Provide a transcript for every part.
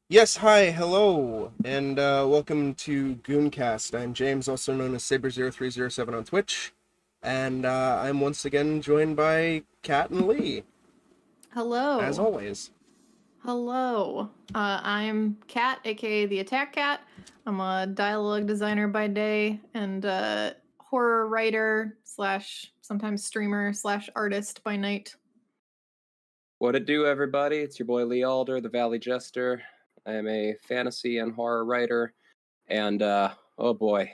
Yes, hi, hello, and welcome to Gooncast. I'm James, also known as Saber0307 on Twitch, and I'm once again joined by Kat and Lee, as Hello. always. Hello. I'm Kat, aka the Attack Cat. I'm a dialogue designer by day and horror writer slash sometimes streamer slash artist by night. What it do, everybody? It's your boy Lee Alder, the Valley Jester. I am a fantasy and horror writer, and oh boy,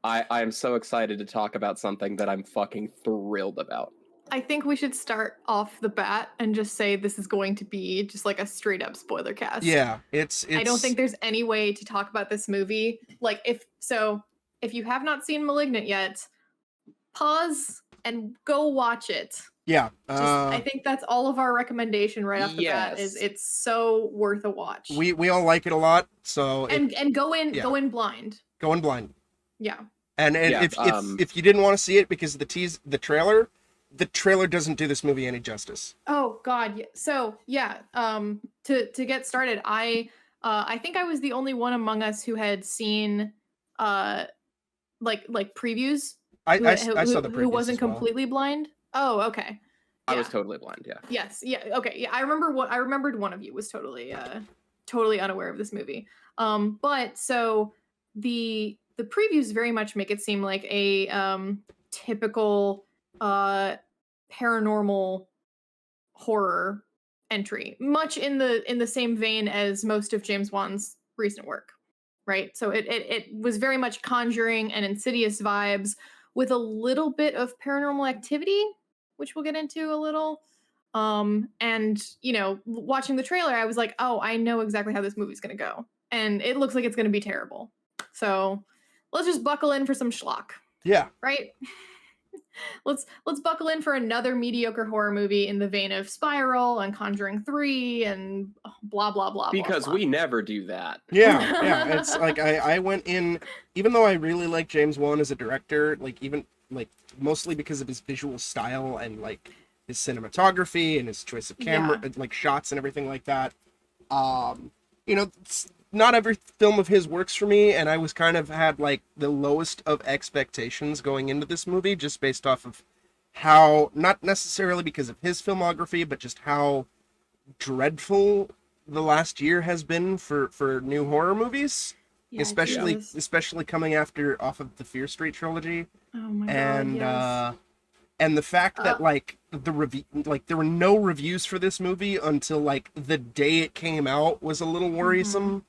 I am so excited to talk about something that I'm fucking thrilled about. I think we should start off the bat and just say this is going to be just like a straight up spoiler cast. Yeah, it's I don't think there's any way to talk about this movie. Like if you have not seen Malignant yet, pause and go watch it. yeah. I think that's all of our recommendation right off the bat. Is Yes. it's so worth a watch. We all like it a lot, so and go in yeah. go in blind. Going blind. Yeah. And Yeah, if you didn't want to see it because of the trailer doesn't do this movie any justice. Oh God. So yeah. To get started, I think I was the only one among us who had seen like previews. I saw the previews who wasn't as well. completely blind. Oh, okay. I was totally blind. Yeah. Yes. Yeah. Okay. Yeah. I remembered one of you was totally unaware of this movie. But so the previews very much make it seem like a typical paranormal horror entry, much in the same vein as most of James Wan's recent work, right? So it was very much Conjuring and Insidious vibes with a little bit of Paranormal Activity, which we'll get into a little. And watching the trailer, I was like, oh, I know exactly how this movie's gonna go, and it looks like it's gonna be terrible. So let's just buckle in for some schlock. Yeah. Right. let's buckle in for another mediocre horror movie in the vein of Spiral and Conjuring 3 and blah blah blah. Because blah, we never do that. Yeah. It's like I went in, even though I really like James Wan as a director, mostly because of his visual style and like his cinematography and his choice of camera, like shots and everything like that. Not every film of his works for me, and I was kind of had like the lowest of expectations going into this movie, just based off of how, not necessarily because of his filmography, but just how dreadful the last year has been for new horror movies, especially coming off of the Fear Street trilogy. Oh my and God, yes. And the fact that there were no reviews for this movie until like the day it came out was a little worrisome.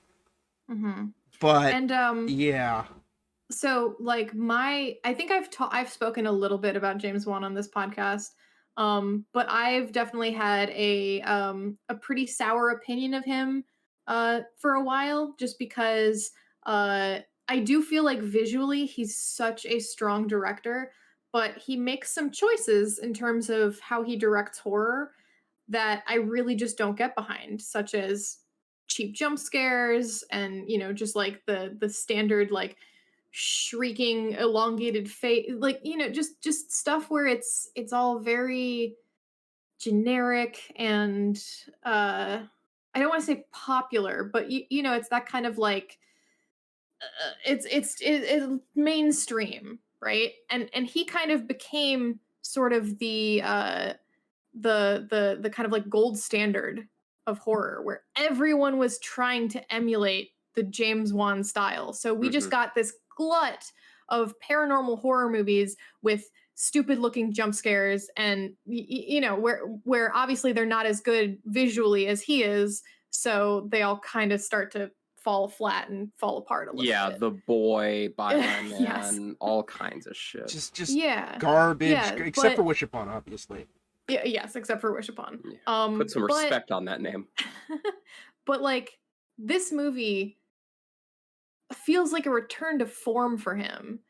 Mm-hmm. But and yeah. So like I think I've spoken a little bit about James Wan on this podcast. But I've definitely had a pretty sour opinion of him for a while, just because I do feel like visually he's such a strong director, but he makes some choices in terms of how he directs horror that I really just don't get behind, such as cheap jump scares and just like the standard like shrieking elongated face, like just stuff where it's all very generic and I don't want to say popular, but it's that kind of like it's mainstream, right? And he kind of became sort of the kind of like gold standard of horror, where everyone was trying to emulate the James Wan style. So we just got this glut of paranormal horror movies with stupid looking jump scares, and where obviously they're not as good visually as he is, so they all kind of start to fall flat and fall apart a little bit. Yeah, The Boy, Byline Man, Yes. all kinds of shit. Just Yeah. garbage, Yeah, except but- for Wish Upon, obviously. Yeah, yes, except for Wish Upon. Put some respect on that name. But like this movie feels like a return to form for him,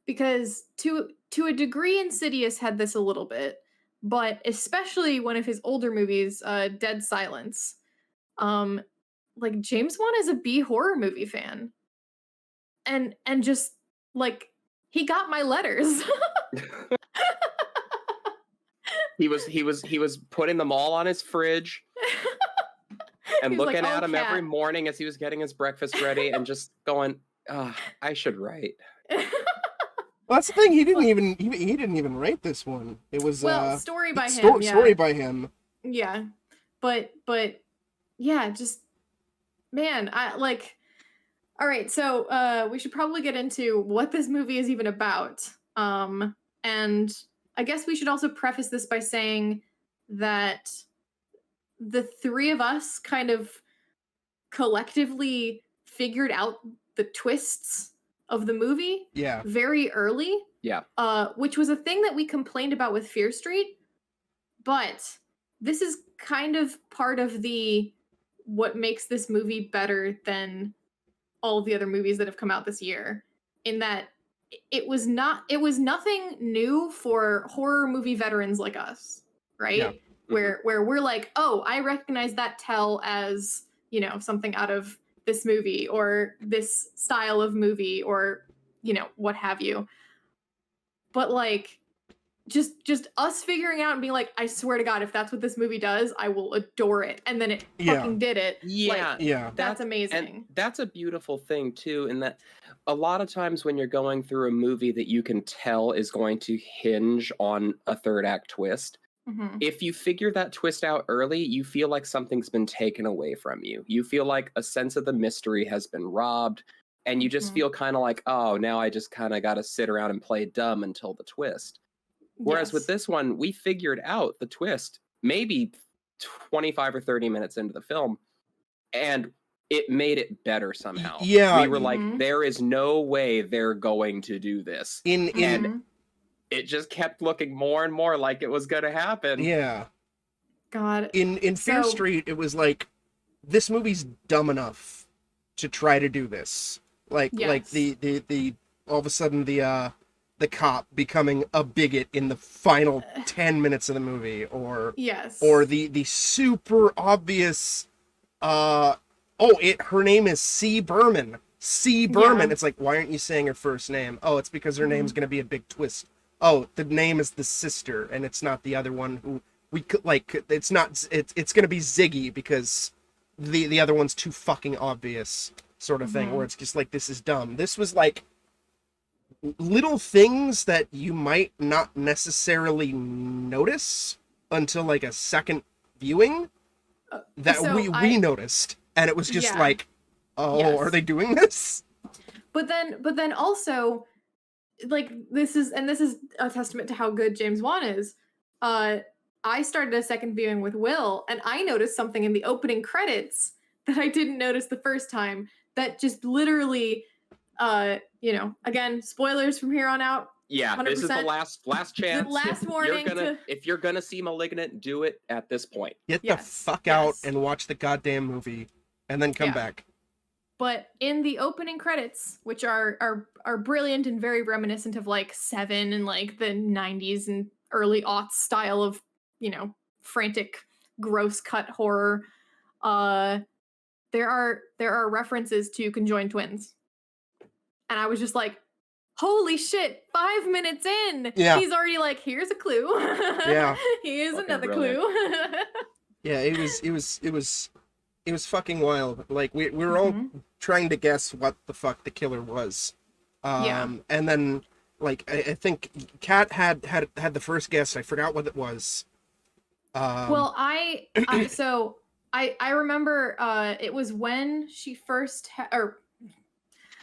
because to a degree Insidious had this a little bit, but especially one of his older movies, Dead Silence. Like James Wan is a B horror movie fan. And just like he got my letters. He was putting them all on his fridge. and He was like, looking at "Oh, him every Cat." morning as he was getting his breakfast ready and just going, I should write. Well, that's the thing. He didn't even write this one. It was Well, story by him, yeah. story by him. Yeah. But yeah, just man, I like all right, so we should probably get into what this movie is even about. And I guess we should also preface this by saying that the three of us kind of collectively figured out the twists of the movie Yeah. very early. Yeah. Which was a thing that we complained about with Fear Street. But this is kind of part of the what makes this movie better than all of the other movies that have come out this year, in that it was nothing new for horror movie veterans like us, right? Yeah. Where we're like, oh, I recognize that tell as, you know, something out of this movie or this style of movie or, you know, what have you. But like just us figuring out and being like, I swear to God, if that's what this movie does, I will adore it. And then it fucking did it. Yeah. Like, Yeah. that's amazing. And that's a beautiful thing too, in that a lot of times when you're going through a movie that you can tell is going to hinge on a third act twist, Mhm. if you figure that twist out early, you feel like something's been taken away from you. You feel like a sense of the mystery has been robbed, and you just Mhm. feel kind of like, oh, now I just kind of got to sit around and play dumb until the twist. Whereas with Yes. this one, we figured out the twist maybe 25 or 30 minutes into the film, and it made it better somehow. Yeah. We were like, Mhm. there is no way they're going to do this. In Mhm. It just kept looking more and more like it was going to happen. yeah. God. In Fear So- Street, it was like, this movie's dumb enough to try to do this. Like Yes. the all of a sudden the cop becoming a bigot in the final 10 minutes of the movie, or Yes. the super obvious her name is C. Berman. C. Berman. Yeah. It's like, why aren't you saying her first name? Oh, it's because her Mhm. name's gonna be a big twist. Oh, the name is the sister, and it's not the other one who we could like. It's not. It's gonna be Ziggy because the other one's too fucking obvious, sort of thing. Mhm. Where it's just like, this is dumb. This was like little things that you might not necessarily notice until like a second viewing that So we noticed, and it was just Yeah. like, oh, Yes. are they doing this? But then also, like, this is a testament to how good James Wan is. I started a second viewing with Will, and I noticed something in the opening credits that I didn't notice the first time. That just literally, you know, again, spoilers from here on out. Yeah, this is the 100%. last chance. last If warning if you're gonna see Malignant, do it at this point. Get Yes, the fuck out yes. and watch the goddamn movie, and then come Yeah. back. But in the opening credits, which are brilliant and very reminiscent of like Seven and like the 90s and early aughts style of, you know, frantic, gross cut horror, there are references to conjoined twins. And I was just like, holy shit, 5 minutes in. Yeah. He's already like, here's a clue. Yeah. Here's Fucking another brilliant. clue. Yeah, it was fucking wild. Like we were all trying to guess what the fuck the killer was. Yeah. And then like I think Kat had the first guess. I forgot what it was. Well, I remember it was when she first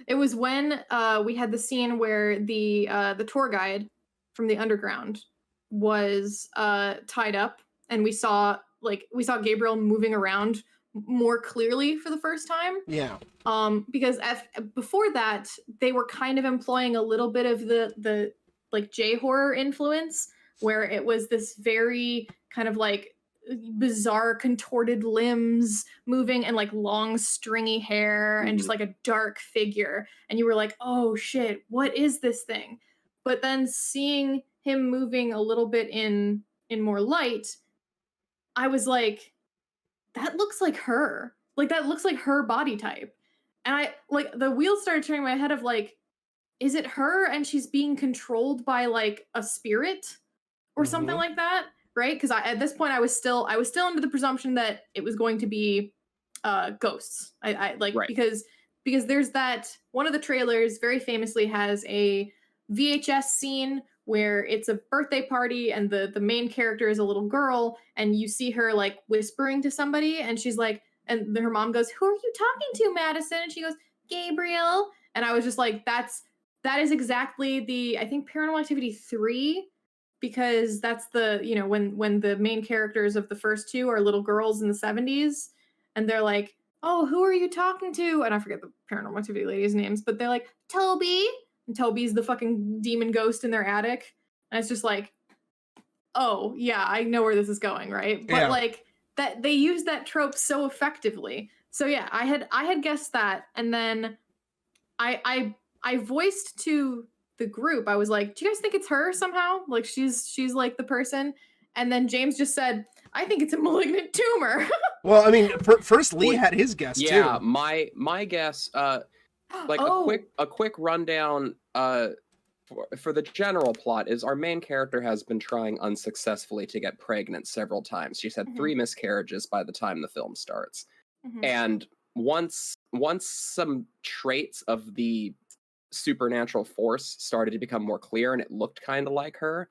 it was when we had the scene where the tour guide from the underground was tied up, and we saw Gabriel moving around more clearly for the first time. Yeah. Because before that they were kind of employing a little bit of the like J horror influence, where it was this very kind of like bizarre contorted limbs moving and like long stringy hair and just like a dark figure, and you were like, oh shit, what is this thing? But then seeing him moving a little bit in more light, I was like, that looks like her. Like, that looks like her body type. And I, like, the wheels started turning in my head of, like, is it her and she's being controlled by, like, a spirit or something like that? Right? Because at this point, I was still under the presumption that it was going to be ghosts. I like Right. because there's that one of the trailers very famously has a VHS scene where it's a birthday party and the main character is a little girl and you see her like whispering to somebody and she's like and her mom goes, "Who are you talking to, Madison?" And she goes, "Gabriel." And I was just like, that is exactly the I think Paranormal Activity 3 because that's the when the main characters of the first two are little girls in the 70s and they're like, "Oh, who are you talking to?" And I forget the Paranormal Activity ladies' names, but they're like, "Toby." And Toby's the fucking demon ghost in their attic. And it's just like, oh, yeah, I know where this is going, right? But like that they use that trope so effectively. So yeah, I had guessed that and then I voiced to the group. I was like, "Do you guys think it's her somehow? Like she's like the person?" And then James just said, "I think it's a malignant tumor." Well, I mean, first Lee had his guess Yeah, too. my guess, like a quick rundown for the general plot is our main character has been trying unsuccessfully to get pregnant several times. She's had 3 miscarriages by the time the film starts. And once some traits of the supernatural force started to become more clear and it looked kind of like her,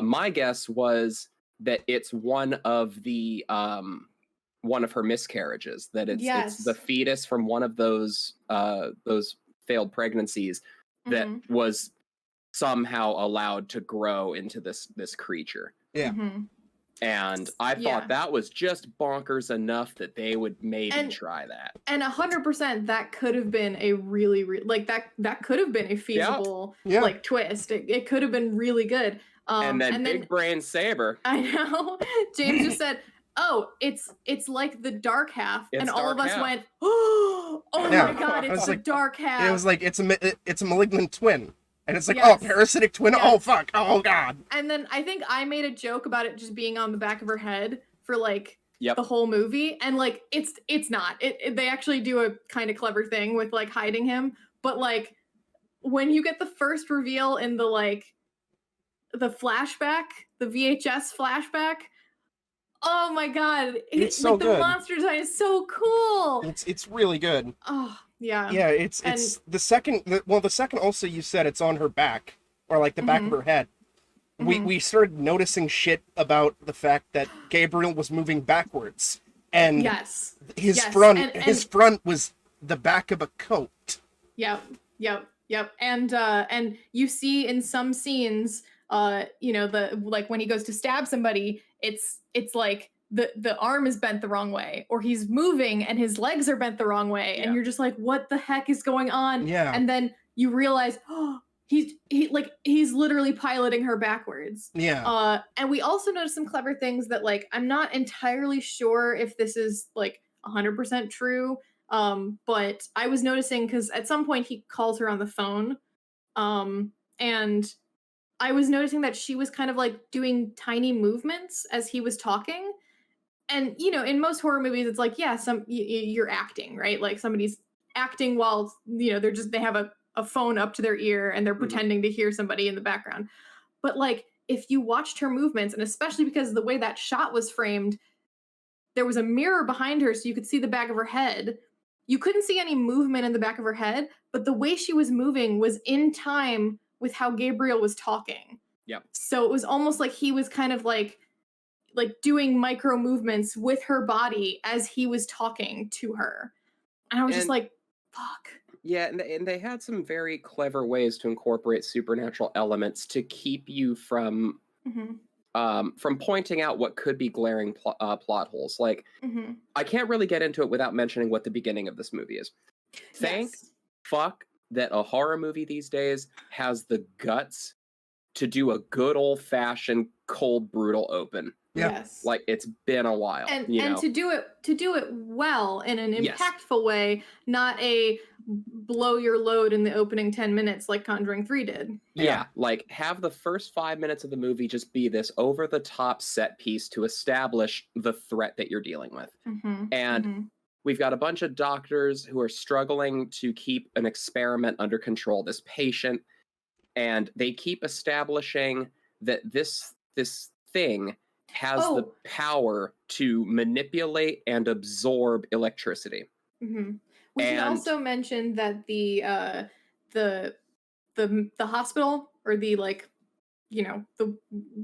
my guess was that it's one of her miscarriages, that it's the fetus from one of those failed pregnancies that was somehow allowed to grow into this creature. Yeah. And I thought that was just bonkers enough that they would maybe try that. And 100% that could have been a really like that could have been a feasible like twist. It could have been really good. And then big brain Saber. I know. James just said, "Oh, it's like the dark half," and all of us went, "Oh my god, it's the dark half." It was like it's a malignant twin. And it's like, oh, parasitic twin, oh fuck, oh god. And then I think I made a joke about it just being on the back of her head for like the whole movie, and like it's not. They actually do a kind of clever thing with like hiding him, but like when you get the first reveal in the flashback, the VHS flashback, oh my god, it's so good. The monster design is so cool. It's really good. Oh yeah. Yeah, it's the second. The second also you said it's on her back or like the back of her head. We started noticing shit about the fact that Gabriel was moving backwards, and his front was the back of a coat. Yep. And you see in some scenes, the like when he goes to stab somebody, it's like the arm is bent the wrong way, or he's moving and his legs are bent the wrong way, and you're just like, what the heck is going on? And then you realize, oh, he's literally piloting her backwards. And we also noticed some clever things that like I'm not entirely sure if this is like 100% true, but I was noticing because at some point he calls her on the phone, and I was noticing that she was kind of like doing tiny movements as he was talking. And in most horror movies it's like, you're acting, right? Like somebody's acting while they have a phone up to their ear and they're pretending to hear somebody in the background. But like if you watched her movements, and especially because the way that shot was framed, there was a mirror behind her so you could see the back of her head. You couldn't see any movement in the back of her head, but the way she was moving was in time with how Gabriel was talking. So it was almost like he was kind of like doing micro movements with her body as he was talking to her. And I was just like, fuck. Yeah, and they had some very clever ways to incorporate supernatural elements to keep you from pointing out what could be glaring plot holes. Like, I can't really get into it without mentioning what the beginning of this movie is. Thank fuck that a horror movie these days has the guts to do a good old-fashioned cold, brutal open. Like it's been a while, and to do it well in an impactful way, not a blow your load in the opening 10 minutes like Conjuring 3 did. Like have the first 5 minutes of the movie just be this over the top set piece to establish the threat that you're dealing with. And we've got a bunch of doctors who are struggling to keep an experiment under control, this patient, and they keep establishing that this thing has the power to manipulate and absorb electricity. Mm-hmm. We should also mention that the hospital, or the, like, you know,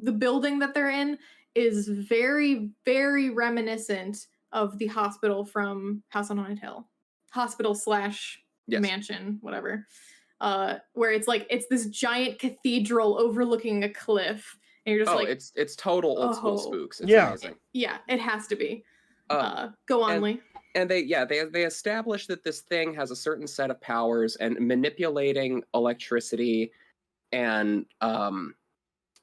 the building that they're in is very, very reminiscent of the hospital from House on Haunted Hill. Hospital / mansion, whatever. Where it's like, it's this giant cathedral overlooking a cliff. And you're just it's total old school spooks. It's amazing. Yeah, it has to be. Go on, Lee. And they establish that this thing has a certain set of powers, and manipulating electricity and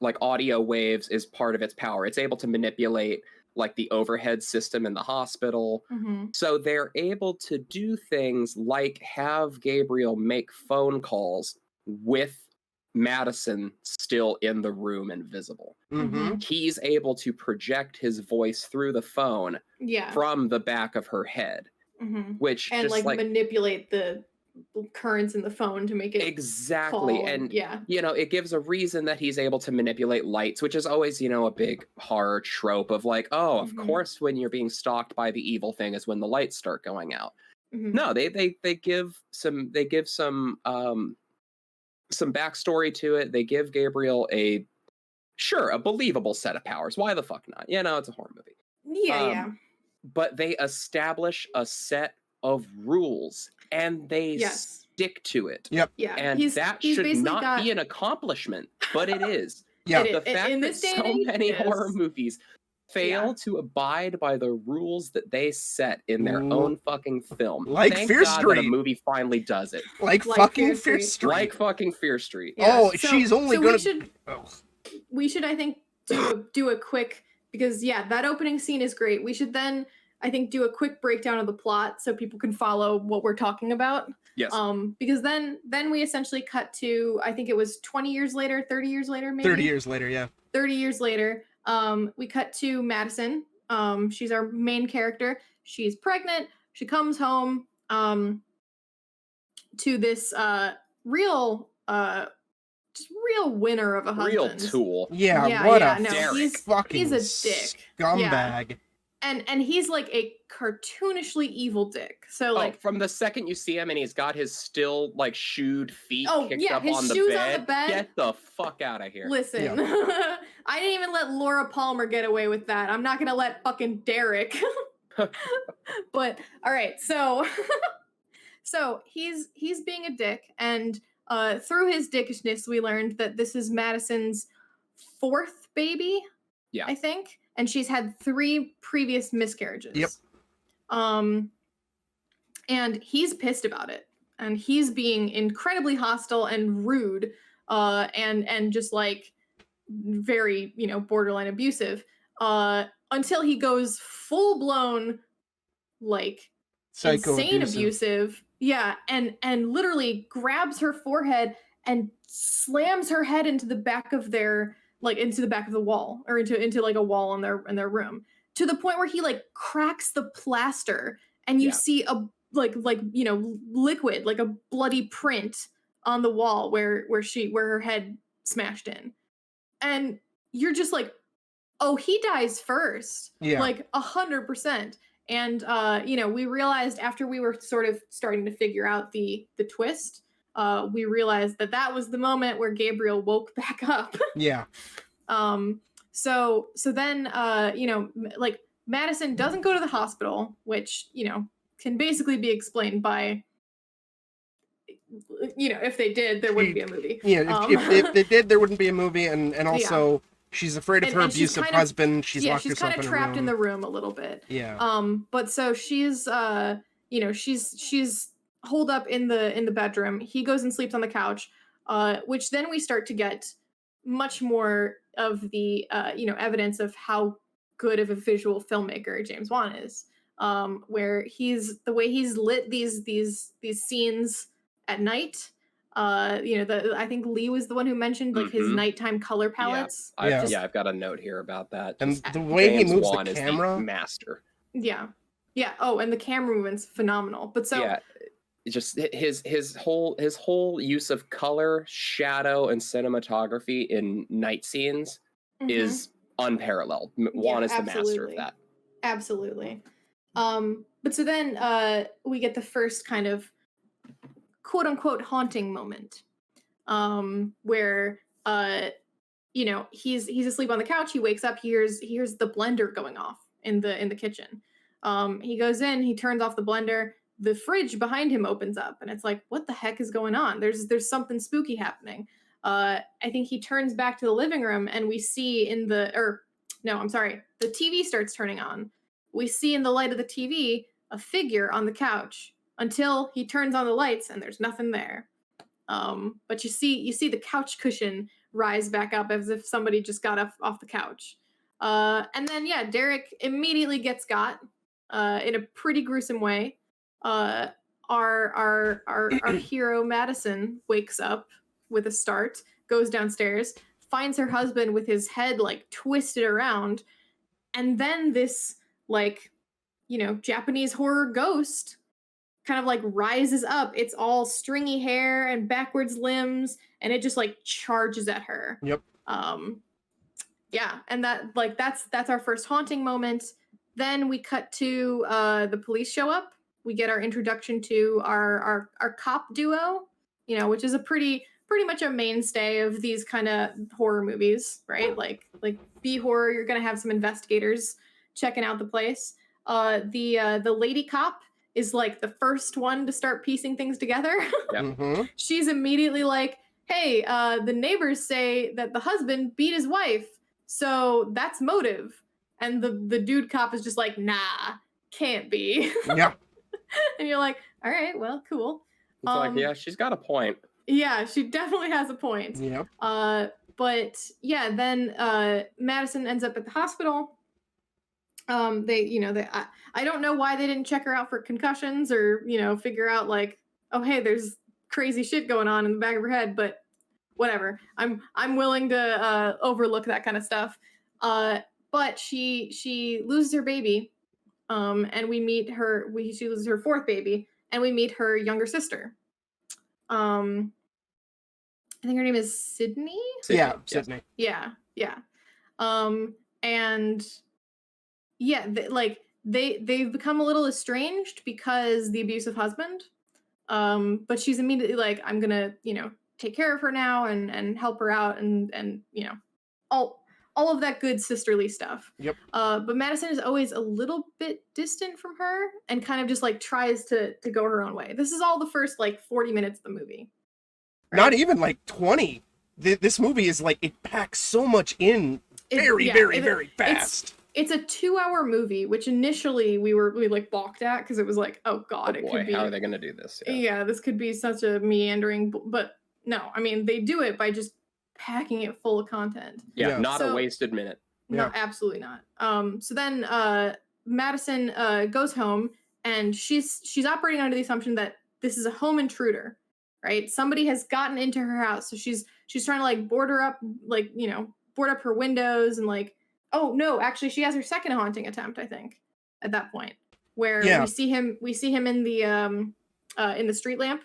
like audio waves is part of its power. It's able to manipulate like the overhead system in the hospital. Mm-hmm. So they're able to do things like have Gabriel make phone calls with Madison still in the room and visible. Mm-hmm. He's able to project his voice through the phone from the back of her head, which and just like manipulate the currents in the phone to make it call, and you know, it gives a reason that he's able to manipulate lights, which is always, you know, a big horror trope of like, of course when you're being stalked by the evil thing is when the lights start going out. No, they give some backstory to it. They give Gabriel a believable set of powers. Why the fuck not? You know, it's a horror movie. But they establish a set of rules and they stick to it. Yep. Yeah. And that should not be an accomplishment, but it is. Yeah. The fact that so many horror movies fail to abide by the rules that they set in their own fucking film. Like Thank Fear God Street. that a movie finally does it. Like fucking Fear Street. Like fucking Fear Street. Yeah. She's only gonna... We should, I think, do a quick... Because, that opening scene is great. We should then, I think, do a quick breakdown of the plot so people can follow what we're talking about. Yes. Because then we essentially cut to, I think it was 20 years later, 30 years later, maybe? 30 years later, yeah. 30 years later, we cut to Madison. She's our main character. She's pregnant. She comes home to this real winner of a husband. Real tool. Yeah, he's a dick. Scumbag. And he's like a cartoonishly evil dick. So like from the second you see him and he's got his still like shoed feet kicked up his on the shoes bed. On the bed. Get the fuck out of here. Listen, I didn't even let Laura Palmer get away with that. I'm not gonna let fucking Derek. But all right, so he's being a dick, and through his dickishness, we learned that this is Madison's 4th baby. Yeah, I think, and she's had 3 previous miscarriages. Yep. And he's pissed about it, and he's being incredibly hostile and rude, and just like very, borderline abusive, until he goes full blown, like insane abusive. Yeah, and literally grabs her forehead and slams her head into the back of their, into the back of the wall, or into like a wall in their room, to the point where he like cracks the plaster, and you see a liquid, like a bloody print on the wall where her head smashed in, and you're just like, oh, he dies first, like 100%. And we realized after we were sort of starting to figure out the twist, we realized that was the moment where Gabriel woke back up. Yeah. So then like Madison doesn't go to the hospital, which can basically be explained by if they did, there wouldn't be a movie. Yeah, if they did, there wouldn't be a movie, and also she's afraid of her abusive husband. She's locked herself in a room. She's kind of trapped in the room a little bit. Yeah. But so she's she's holed up in the bedroom. He goes and sleeps on the couch, which then we start to get much more of the evidence of how good of a visual filmmaker James Wan is. Where the way he's lit these scenes at night. I think Lee was the one who mentioned like his nighttime color palettes. I've got a note here about that. And the way James he moves Wan the camera, is the master. Yeah. Oh, and the camera movement's phenomenal. But so just his whole use of color, shadow, and cinematography in night scenes is unparalleled. Juan is the master of absolutely. that. Absolutely. But so then we get the first kind of quote unquote haunting moment, where you know, he's asleep on the couch. He wakes up, he hears the blender going off in the kitchen. He goes in, he turns off the blender. The fridge behind him opens up, and it's like, what the heck is going on? There's something spooky happening. I think he turns back to the living room, and we see the TV starts turning on. We see in the light of the TV a figure on the couch until he turns on the lights, and there's nothing there. But you see the couch cushion rise back up as if somebody just got off the couch. And then Derek immediately gets got in a pretty gruesome way. Our hero Madison wakes up with a start, goes downstairs, finds her husband with his head like twisted around, and then this like, you know, Japanese horror ghost kind of like rises up. It's all stringy hair and backwards limbs, and it just like charges at her. Yep. Yeah, and that's our first haunting moment. Then we cut to the police show up. We get our introduction to our cop duo, you know, which is a pretty much a mainstay of these kind of horror movies, right? Like B horror, you're gonna have some investigators checking out the place. The lady cop is like the first one to start piecing things together. Yep. Mm-hmm. She's immediately like, hey, the neighbors say that the husband beat his wife, so that's motive. And the dude cop is just like, nah, can't be. Yeah. And you're like, all right, well, cool. It's like, yeah, she's got a point. Yeah, she definitely has a point. Yeah. But yeah, then Madison ends up at the hospital. I don't know why they didn't check her out for concussions or, you know, figure out like, oh, hey, there's crazy shit going on in the back of her head, but whatever. I'm willing to overlook that kind of stuff. But she loses her baby, and we meet her. She loses her fourth baby, and we meet her younger sister. I think her name is Sydney. Yeah, Sydney. Yeah. And yeah, they've become a little estranged because the abusive husband. But she's immediately like, I'm gonna, you know, take care of her now and help her out and you know, all of that good sisterly stuff. Yep. But Madison is always a little bit distant from her and kind of just like tries to go her own way. This is all the first like 40 minutes of the movie. Right? Not even like 20. This movie is like, it packs so much in very fast. It's a 2-hour movie, which initially we like balked at because it was like, oh god, oh boy, it could be. How are they going to do this? Yeah, this could be such a meandering, but no, I mean they do it by just packing it full of content. Yeah, not a wasted minute. No, absolutely not. So then Madison goes home, and she's operating under the assumption that this is a home intruder, right? Somebody has gotten into her house, so she's trying to like board her up, like, you know, board up her windows and like. Oh no, actually she has her second haunting attempt, I think, at that point. Where we see him in the street lamp.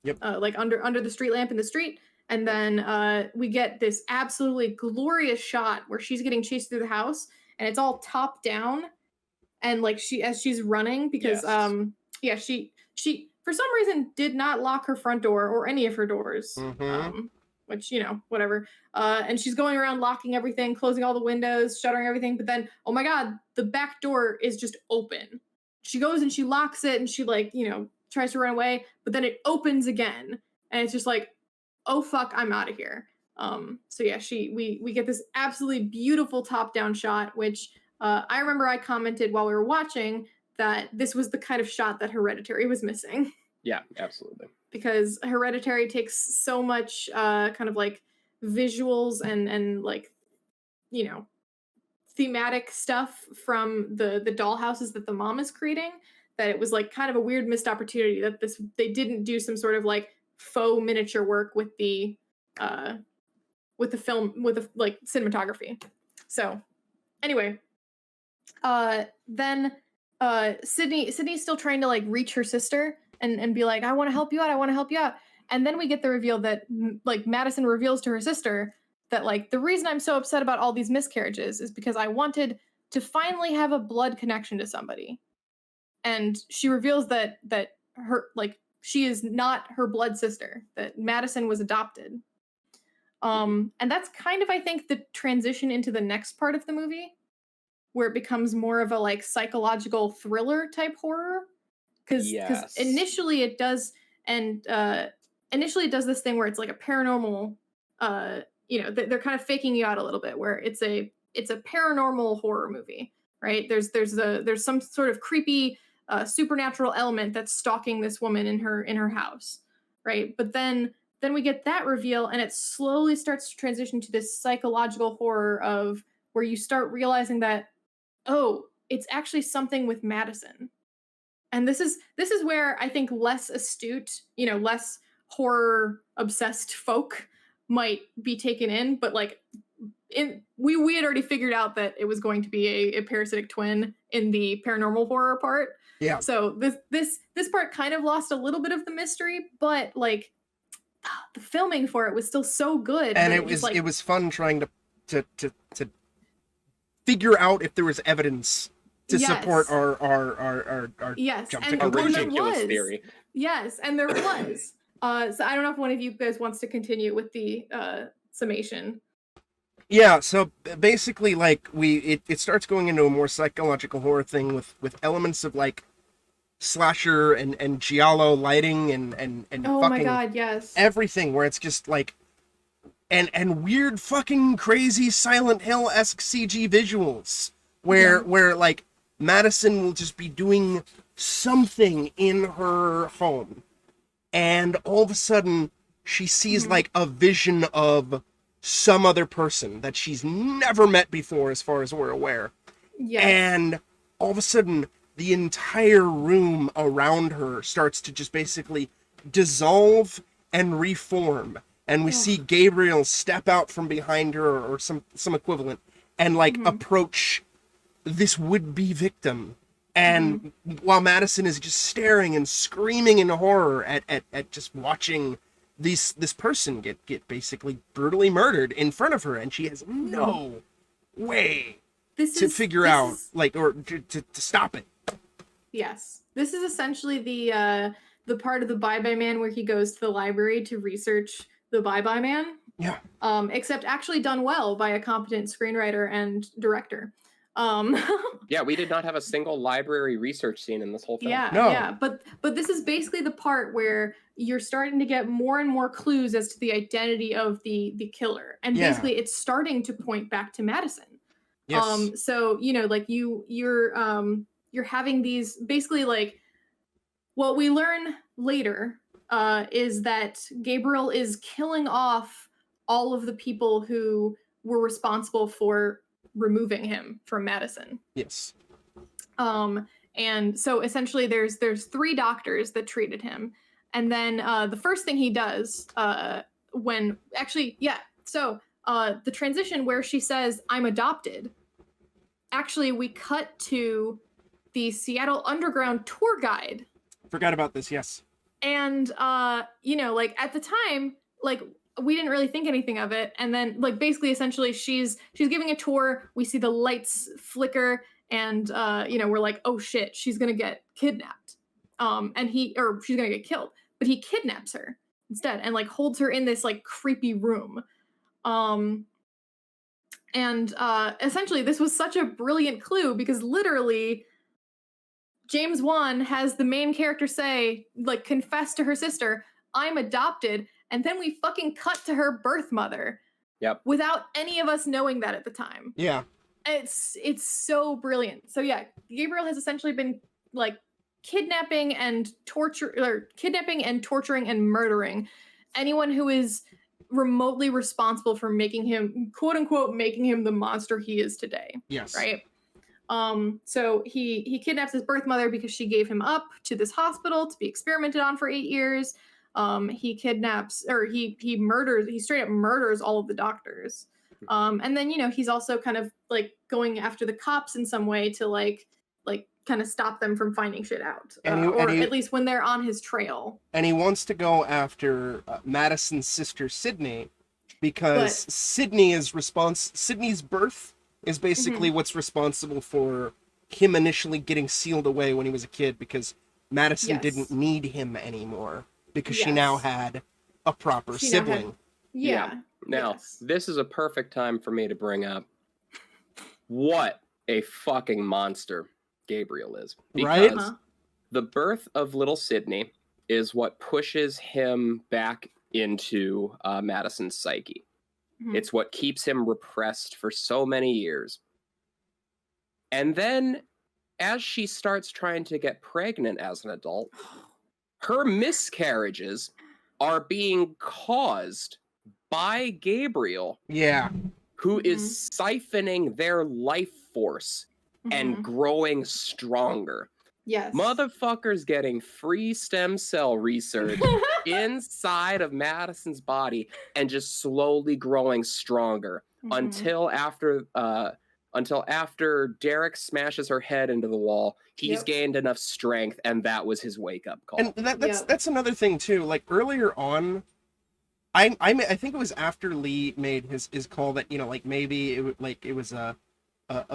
Yep. Like under the street lamp in the street. And then we get this absolutely glorious shot where she's getting chased through the house, and it's all top down. And like as she's running, because she for some reason did not lock her front door or any of her doors. Mm-hmm. Which, you know, whatever. And she's going around locking everything, closing all the windows, shuttering everything. But then, oh my God, the back door is just open. She goes and she locks it and she like, you know, tries to run away, but then it opens again. And it's just like, oh fuck, I'm out of here. So yeah, we get this absolutely beautiful top-down shot, which I remember I commented while we were watching that this was the kind of shot that Hereditary was missing. Yeah, absolutely. Because Hereditary takes so much kind of like visuals and like, you know, thematic stuff from the dollhouses that the mom is creating, that it was like kind of a weird missed opportunity that they didn't do some sort of like faux miniature work with the film, with the like cinematography. So anyway, then Sydney's still trying to like reach her sister and be like, I want to help you out. And then we get the reveal that like Madison reveals to her sister that like the reason I'm so upset about all these miscarriages is because I wanted to finally have a blood connection to somebody. And she reveals that her like she is not her blood sister, that Madison was adopted. And that's kind of, I think, the transition into the next part of the movie, where it becomes more of a like psychological thriller type horror. Because initially it does, and initially it does this thing where it's like a paranormal, they're kind of faking you out a little bit, where it's a paranormal horror movie, right? There's some sort of creepy supernatural element that's stalking this woman in her house, right? But then we get that reveal, and it slowly starts to transition to this psychological horror of where you start realizing that, oh, it's actually something with Madison. And this is where I think less astute, less horror obsessed folk might be taken in, but like we had already figured out that it was going to be a parasitic twin in the paranormal horror part. Yeah. So this part kind of lost a little bit of the mystery, but like the filming for it was still so good. And it was fun trying to figure out if there was evidence to support our yes, jump and to conclusion. there was theory. Yes, and there was. So I don't know if one of you guys wants to continue with the summation. Yeah, so basically, like it starts going into a more psychological horror thing with elements of like slasher and giallo lighting and oh fucking my god, yes, everything, where it's just like and weird fucking crazy Silent Hill-esque CG visuals where like Madison will just be doing something in her home, and all of a sudden she sees like a vision of some other person that she's never met before, as far as we're aware. Yes. And all of a sudden the entire room around her starts to just basically dissolve and reform, and we see Gabriel step out from behind her or some equivalent and like approach this would-be victim, and while Madison is just staring and screaming in horror at just watching this person get basically brutally murdered in front of her, and she has no way to figure out like or to stop it. Yes, this is essentially the part of the Bye Bye Man where he goes to the library to research the Bye Bye Man. Yeah. Except actually done well by a competent screenwriter and director. Yeah, we did not have a single library research scene in this whole film. Yeah, but this is basically the part where you're starting to get more and more clues as to the identity of the killer, and basically it's starting to point back to Madison. Yes. So like you're having these basically like what we learn later is that Gabriel is killing off all of the people who were responsible for removing him from Madison. Yes. And so essentially there's 3 doctors that treated him. And then the first thing he does the transition where she says, "I'm adopted." Actually, we cut to the Seattle Underground tour guide. Forgot about this, yes. And like at the time, like we didn't really think anything of it, and then like basically essentially she's giving a tour, we see the lights flicker, and we're like, oh shit, she's gonna get kidnapped, she's gonna get killed, but he kidnaps her instead and like holds her in this like creepy room. Essentially this was such a brilliant clue, because literally James Wan has the main character say, like, confess to her sister, "I'm adopted," and then we fucking cut to her birth mother. Yep. Without any of us knowing that at the time. Yeah. It's so brilliant. So yeah, Gabriel has essentially been like kidnapping and torturing and murdering anyone who is remotely responsible for making him, quote unquote, making him the monster he is today. Yes. Right? So he kidnaps his birth mother because she gave him up to this hospital to be experimented on for 8 years. He kidnaps, or he straight up murders all of the doctors. And then, he's also kind of like going after the cops in some way to like kind of stop them from finding shit out, at least when they're on his trail. And he wants to go after Madison's sister, Sydney, because Sydney's birth is basically what's responsible for him initially getting sealed away when he was a kid, because Madison didn't need him anymore because she now had a proper sibling. Now, this is a perfect time for me to bring up what a fucking monster Gabriel is. Because the birth of little Sydney is what pushes him back into Madison's psyche. It's what keeps him repressed for so many years. And then, as she starts trying to get pregnant as an adult, her miscarriages are being caused by Gabriel. Yeah. Who is siphoning their life force and growing stronger. Yes. Motherfucker's getting free stem cell research inside of Madison's body and just slowly growing stronger until after Derek smashes her head into the wall. He's gained enough strength, and that was his wake-up call. And that's another thing too. Like earlier on, I think it was after Lee made his call that, you know, like maybe it was a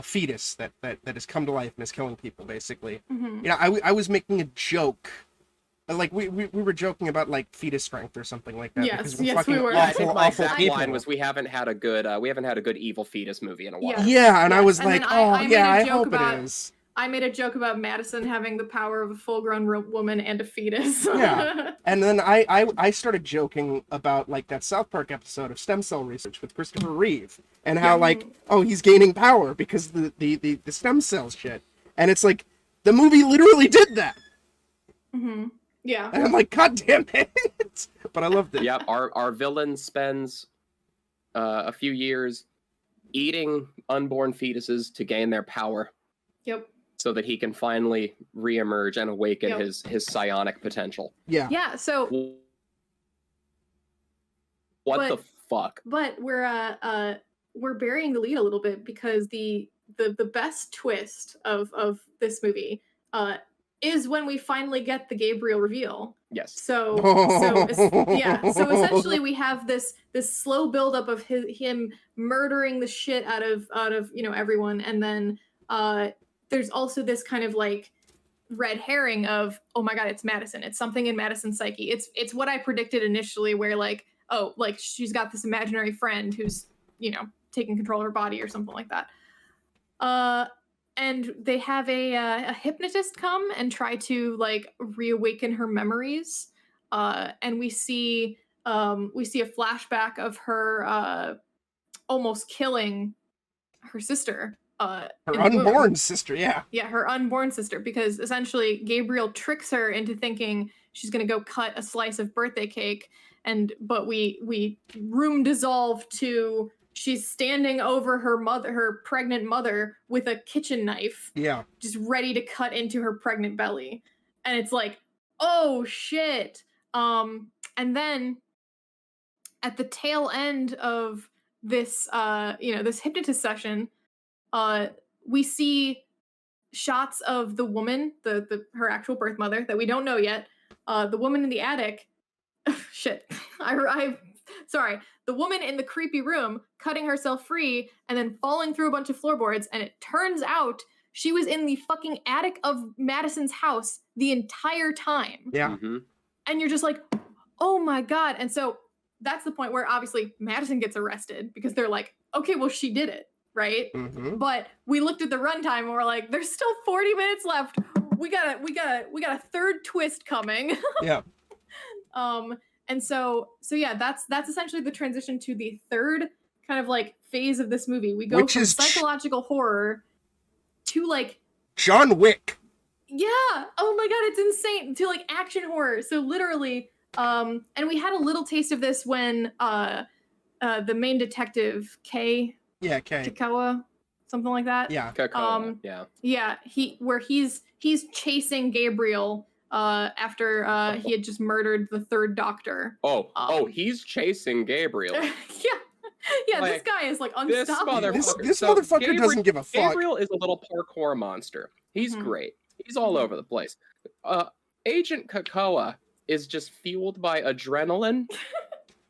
fetus that has come to life and is killing people, basically. You know, I was making a joke, like we were joking about like fetus strength or something like that. Yes, because we're fucking we were. awful people. Line was we haven't had a good evil fetus movie in a while. Yeah, and I was and like, I hope it is. I made a joke about Madison having the power of a full-grown woman and a fetus. Yeah, and then I started joking about like that South Park episode of Stem Cell Research with Christopher Reeve, and how like, oh, he's gaining power because the stem cell shit, and it's like the movie literally did that. Yeah, and I'm like, God damn it! But I loved it. Yep, our villain spends a few years eating unborn fetuses to gain their power. Yep. So that he can finally reemerge and awaken his psionic potential. Yeah. Yeah. So. What the fuck? But we're burying the lead a little bit, because the best twist of this movie is when we finally get the Gabriel reveal. Yes. So essentially we have this slow buildup of him murdering the shit out of you know, everyone, and then there's also this kind of like red herring of, oh my god, it's Madison. It's something in Madison's psyche. It's what I predicted initially, where like, oh, like she's got this imaginary friend who's, you know, taking control of her body or something like that. And they have a hypnotist come and try to like reawaken her memories. And we see a flashback of her almost killing her sister. Her unborn sister, yeah. Yeah, her unborn sister, because essentially Gabriel tricks her into thinking she's gonna go cut a slice of birthday cake, but we room dissolve to she's standing over her pregnant mother with a kitchen knife. Yeah. Just ready to cut into her pregnant belly. And it's like, oh shit. And then at the tail end of this this hypnotist session, we see shots of the woman, her actual birth mother that we don't know yet. The woman in the attic. Shit. Sorry. The woman in the creepy room cutting herself free and then falling through a bunch of floorboards. And it turns out she was in the fucking attic of Madison's house the entire time. Yeah. And you're just like, oh my god. And so that's the point where obviously Madison gets arrested, because they're like, okay, well, she did it. Right? But we looked at the runtime and we're like, there's still 40 minutes left. We got a third twist coming. Yeah. And so yeah, that's essentially the transition to the third kind of like phase of this movie. We go from psychological horror to like John Wick. Yeah. Oh my god, it's insane. To like action horror. So literally, and we had a little taste of this when the main detective Kay. Yeah, Kay. Kakawa, something like that. Yeah. Kakawa, yeah. He's chasing Gabriel after he had just murdered the third doctor. He's chasing Gabriel. Yeah, like, this guy is like unstoppable. This motherfucker doesn't give a fuck. Gabriel is a little parkour monster. He's great. He's all over the place. Agent Kakawa is just fueled by adrenaline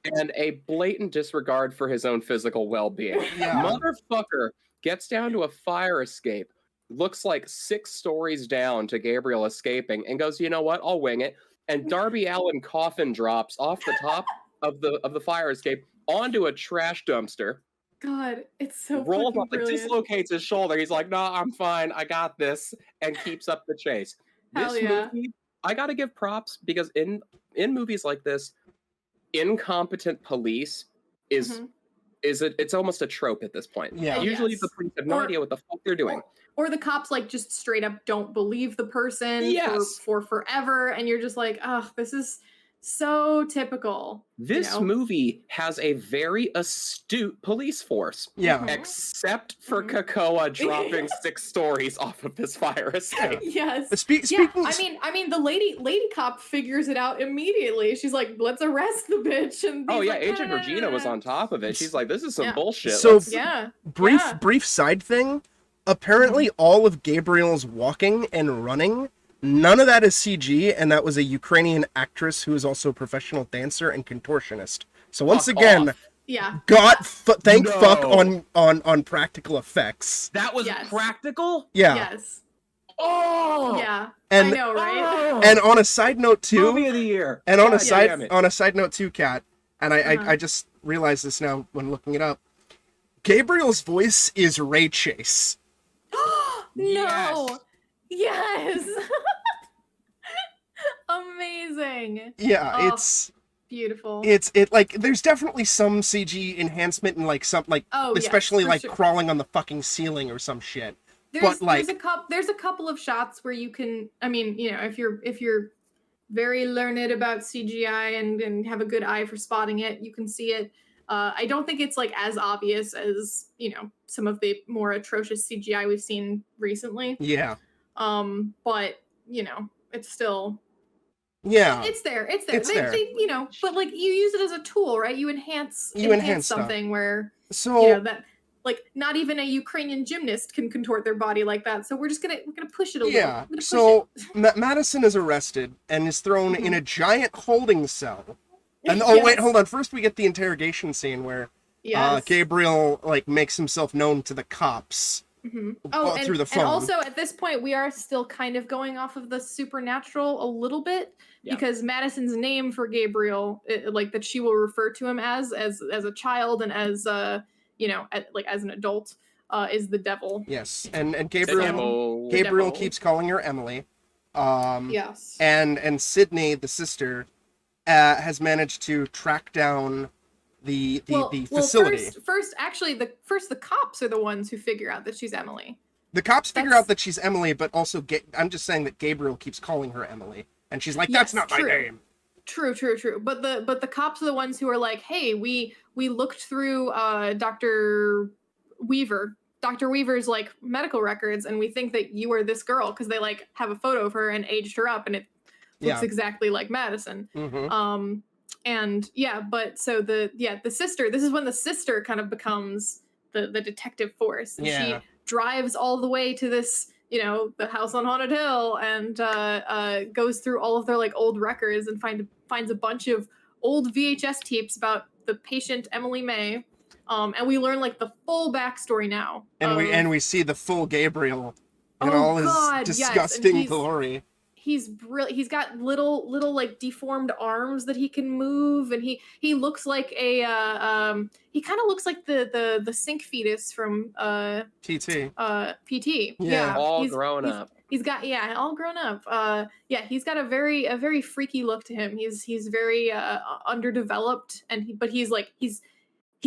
and a blatant disregard for his own physical well-being. Yeah. Motherfucker gets down to a fire escape, looks like 6 stories down to Gabriel escaping, and goes, you know what, I'll wing it. And Darby Allin coffin drops off the top of the fire escape onto a trash dumpster. God, it's so Rolls fucking up, like, brilliant. dislocates his shoulder. He's like, "No, I'm fine. I got this," and keeps up the chase. Hell This yeah. movie, I gotta give props because in movies like this, incompetent police is Mhm. it's almost a trope at this point. Yeah. Usually Yes. the police have no Or- idea what the fuck they're doing. Or the cops like just straight up don't believe the person Yes. for forever, and you're just like, oh, this is so typical. This you know? movie has a very astute police force. Yeah. Mhm. Except for Mhm. Kakoa dropping 6 stories off of this fire escape. Yes. Speaking. I mean, the lady cop figures it out immediately. She's like, "Let's arrest the bitch." And Oh he's yeah, like, Agent Regina was on top of it. She's like, "This is some Yeah. bullshit." So- Let's- Yeah. Brief side thing. Apparently, all of Gabriel's walking and running, none of that is CG, and that was a Ukrainian actress who is also a professional dancer and contortionist. So once Fuck again, off. Yeah. thank No. fuck on practical effects. That was Yes. practical. Yeah. Yes. Oh, Yeah. And I know, right? Oh! and on a side note too, Movie of the year. and on a God damn side it. on a side note too, Kat, and I Uh-huh. just realized this now when looking it up. Gabriel's voice is Ray Chase. No. Yes. Amazing. Yeah, Oh, it's Beautiful. like there's definitely some CG enhancement and like some like Oh, yes, especially for like sure. crawling on the fucking ceiling or some shit. There's like- there's a couple of shots where you can, I mean, you know, if you're very learned about CGI and have a good eye for spotting it, you can see it. I don't think it's like as obvious as, you know, some of the more atrocious CGI we've seen recently. Yeah. But you know, it's still Yeah. it's there. It's they, there. They, you know, but like you use it as a tool, right? You enhance stuff. something where So you know that like not even a Ukrainian gymnast can contort their body like that. So we're gonna push it a little. yeah. We're gonna push So it. Madison is arrested and is thrown in a giant holding cell. And Yes. wait, hold on. First we get the interrogation scene where Yes. Gabriel like makes himself known to the cops. Mhm. Oh, and, through the phone. and also at this point we are still kind of going off of the supernatural a little bit Yeah. because Madison's name for Gabriel, like that she will refer to him as a child and as you know, like as an adult, is the devil. Yes. And The Gabriel devil. Gabriel devil. keeps calling her Emily. Yes. And Sydney, the sister, has managed to track down the facility. First, actually, the cops are the ones who figure out that she's Emily. The cops figure That's- out that she's Emily, but also I'm just saying that Gabriel keeps calling her Emily, and she's like, "That's Yes, not my true. name." True. But the cops are the ones who are like, hey, we looked through Dr. Weaver. Dr. Weaver's like medical records, and we think that you are this girl because they like have a photo of her and aged her up, and it looks Yeah. exactly like Madison. Mm-hmm. And yeah, but so the sister, this is when the sister kind of becomes the detective force. And Yeah. she drives all the way to this, you know, the house on Haunted Hill and goes through all of their like old records and finds a bunch of old VHS tapes about the patient Emily May. And we learn like the full backstory now. And we see the full Gabriel in Oh, all his God, yes, and disgusting he's- glory. He's brilliant. He's got little like deformed arms that he can move, and he looks like a he kind of looks like the sink fetus from TT. PT. Yeah. All he's- grown he's- up. He's got all grown up. Yeah, he's got a very freaky look to him. He's very underdeveloped, but he's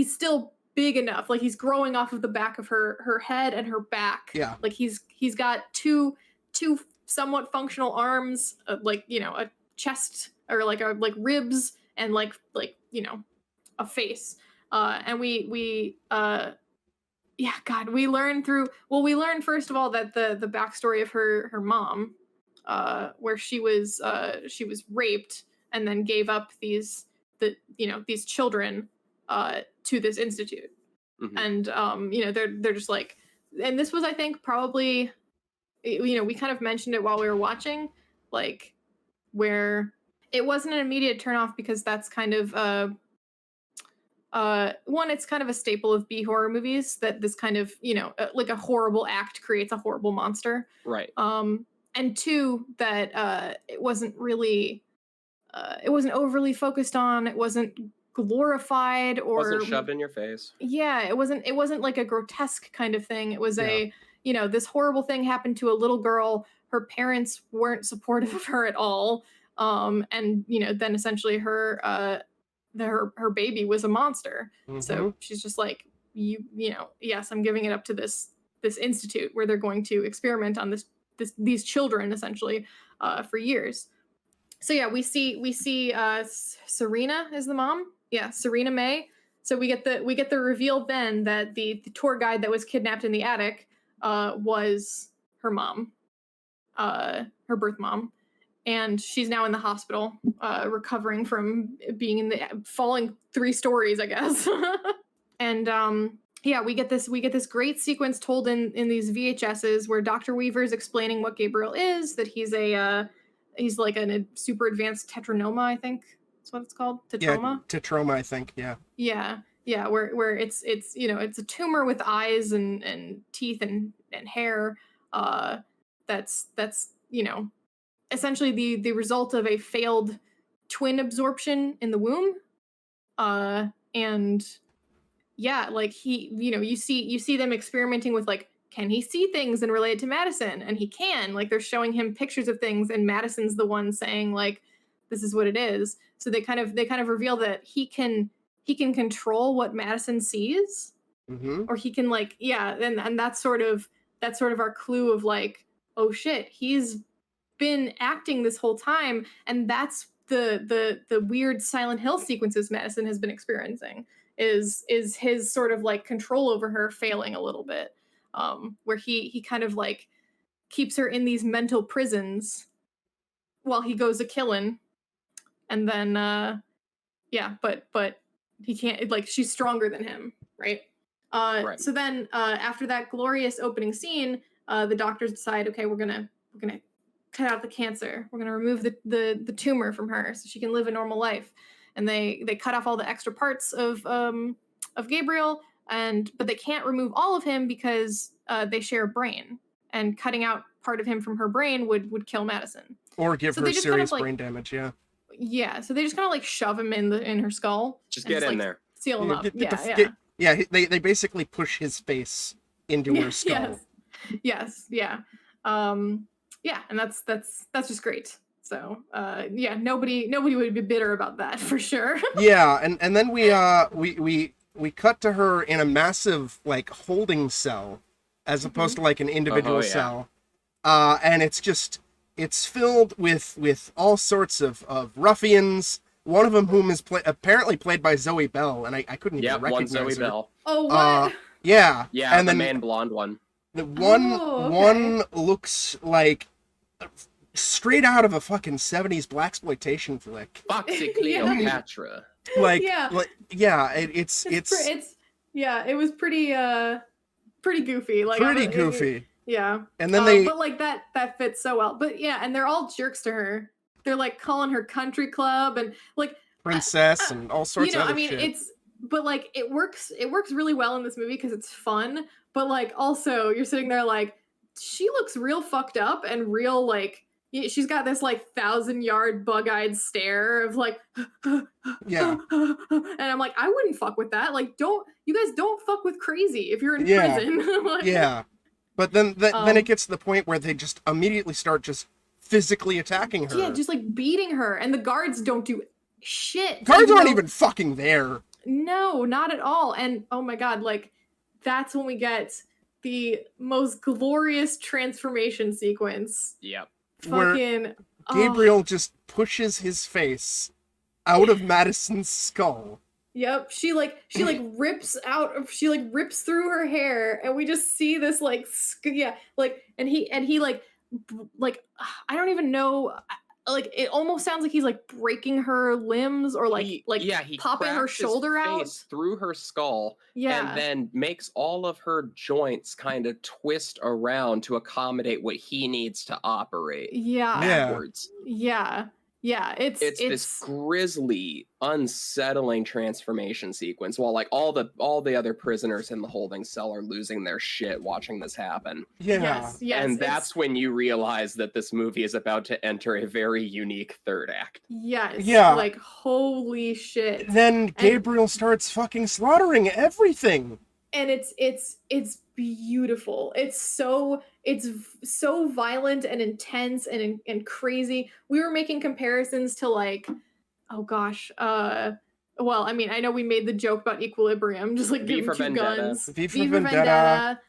still big enough. Like he's growing off of the back of her head and her back. Yeah. Like he's got two somewhat functional arms, like, you know, a chest or like ribs and like you know, a face. And we yeah, God, we learn first of all that the backstory of her mom, where she was raped and then gave up these children to this institute. Mhm. And you know, they're just like, and this was, I think, probably, you know, we kind of mentioned it while we were watching, like where it wasn't an immediate turnoff because that's kind of one, it's kind of a staple of B horror movies that this kind of, like a horrible act creates a horrible monster. Right. And two, that it wasn't really, it wasn't overly focused on. It wasn't glorified or wasn't shoved in your face. Yeah, it wasn't like a grotesque kind of thing. It was Yeah. this horrible thing happened to a little girl. Her parents weren't supportive of her at all. And then essentially her baby was a monster. So she's just like, yes, I'm giving it up to this institute where they're going to experiment on these children essentially for years. So yeah, we see Serena is the mom. Yeah, Serena May. So we get the reveal then that the tour guide that was kidnapped in the attic was her mom, her birth mom, and she's now in the hospital recovering from being falling 3 stories, I guess. And yeah, we get this great sequence told in these VHSs where Dr. Weaver's explaining what Gabriel is, that he's like a super advanced tetranoma, I think that's what it's called. Tetroma? Yeah, tetroma, I think, yeah. Yeah, where it's it's a tumor with eyes and teeth and hair. That's essentially the result of a failed twin absorption in the womb. And yeah, like you see them experimenting with like, can he see things and relate it to Madison? And he can. Like, they're showing him pictures of things, and Madison's the one saying like, this is what it is. So they kind of reveal that he can control what Madison sees, or he can like, yeah, and that's sort of our clue of like, oh shit, he's been acting this whole time, and that's the weird Silent Hill sequences Madison has been experiencing is his sort of like control over her failing a little bit. Where he kind of like keeps her in these mental prisons while he goes a killing, and then yeah, but he can't, like, she's stronger than him, right? Right. So then after that glorious opening scene, the doctors decide, okay, we're gonna cut out the cancer, we're gonna remove the tumor from her so she can live a normal life, and they cut off all the extra parts of Gabriel. But they can't remove all of him because they share a brain, and cutting out part of him from her brain would kill Madison. Or give her serious kind of, like, brain damage, yeah. Yeah, so they just kind of like shove him in her skull. Just get in like, there. Seal him up. They basically push his face into her skull. Yes, yeah. Yeah, and that's just great. So yeah, nobody would be bitter about that for sure. Yeah, and then we cut to her in a massive like holding cell as opposed to like an individual cell. And it's filled with all sorts of ruffians, one of them whom is apparently played by Zoe Bell, and I couldn't even recognize one Zoe her. Bell. Oh, what? Yeah, and the main blonde one. The one looks like straight out of a fucking 70s blaxploitation flick. Foxy Cleopatra. It was pretty goofy. Like, pretty goofy. Yeah. And then but like that fits so well. But yeah, and they're all jerks to her. They're like calling her country club and like princess and all sorts of other shit. But like it works really well in this movie because it's fun. But like also you're sitting there like, she looks real fucked up and real like, she's got this like 1,000-yard bug-eyed stare of like, yeah. And I'm like, I wouldn't fuck with that. Like, you guys don't fuck with crazy if you're in prison. Like, yeah. But then it gets to the point where they just immediately start just physically attacking her. Yeah, just like beating her, and the guards don't do shit. Guards aren't even fucking there. No, not at all. And oh my god, like that's when we get the most glorious transformation sequence. Yep. Fucking Gabriel just pushes his face out of Madison's skull. Yep, she rips through her hair, and we just see this like and he like I don't even know, like it almost sounds like he's like breaking her limbs or he popping her shoulder out through her skull, and then makes all of her joints kind of twist around to accommodate what he needs to operate backwards. Yeah. Yeah, it's this grisly, unsettling transformation sequence while like all the other prisoners in the holding cell are losing their shit watching this happen. Yeah. Yes, And that's when you realize that this movie is about to enter a very unique third act. Yes. Yeah. Like, holy shit. Then Gabriel starts fucking slaughtering everything. And it's beautiful. It's so violent and intense and crazy. We were making comparisons to like, oh gosh, well, I mean, I know we made the joke about Equilibrium, just like V give for him two Vendetta. guns. V for Vendetta.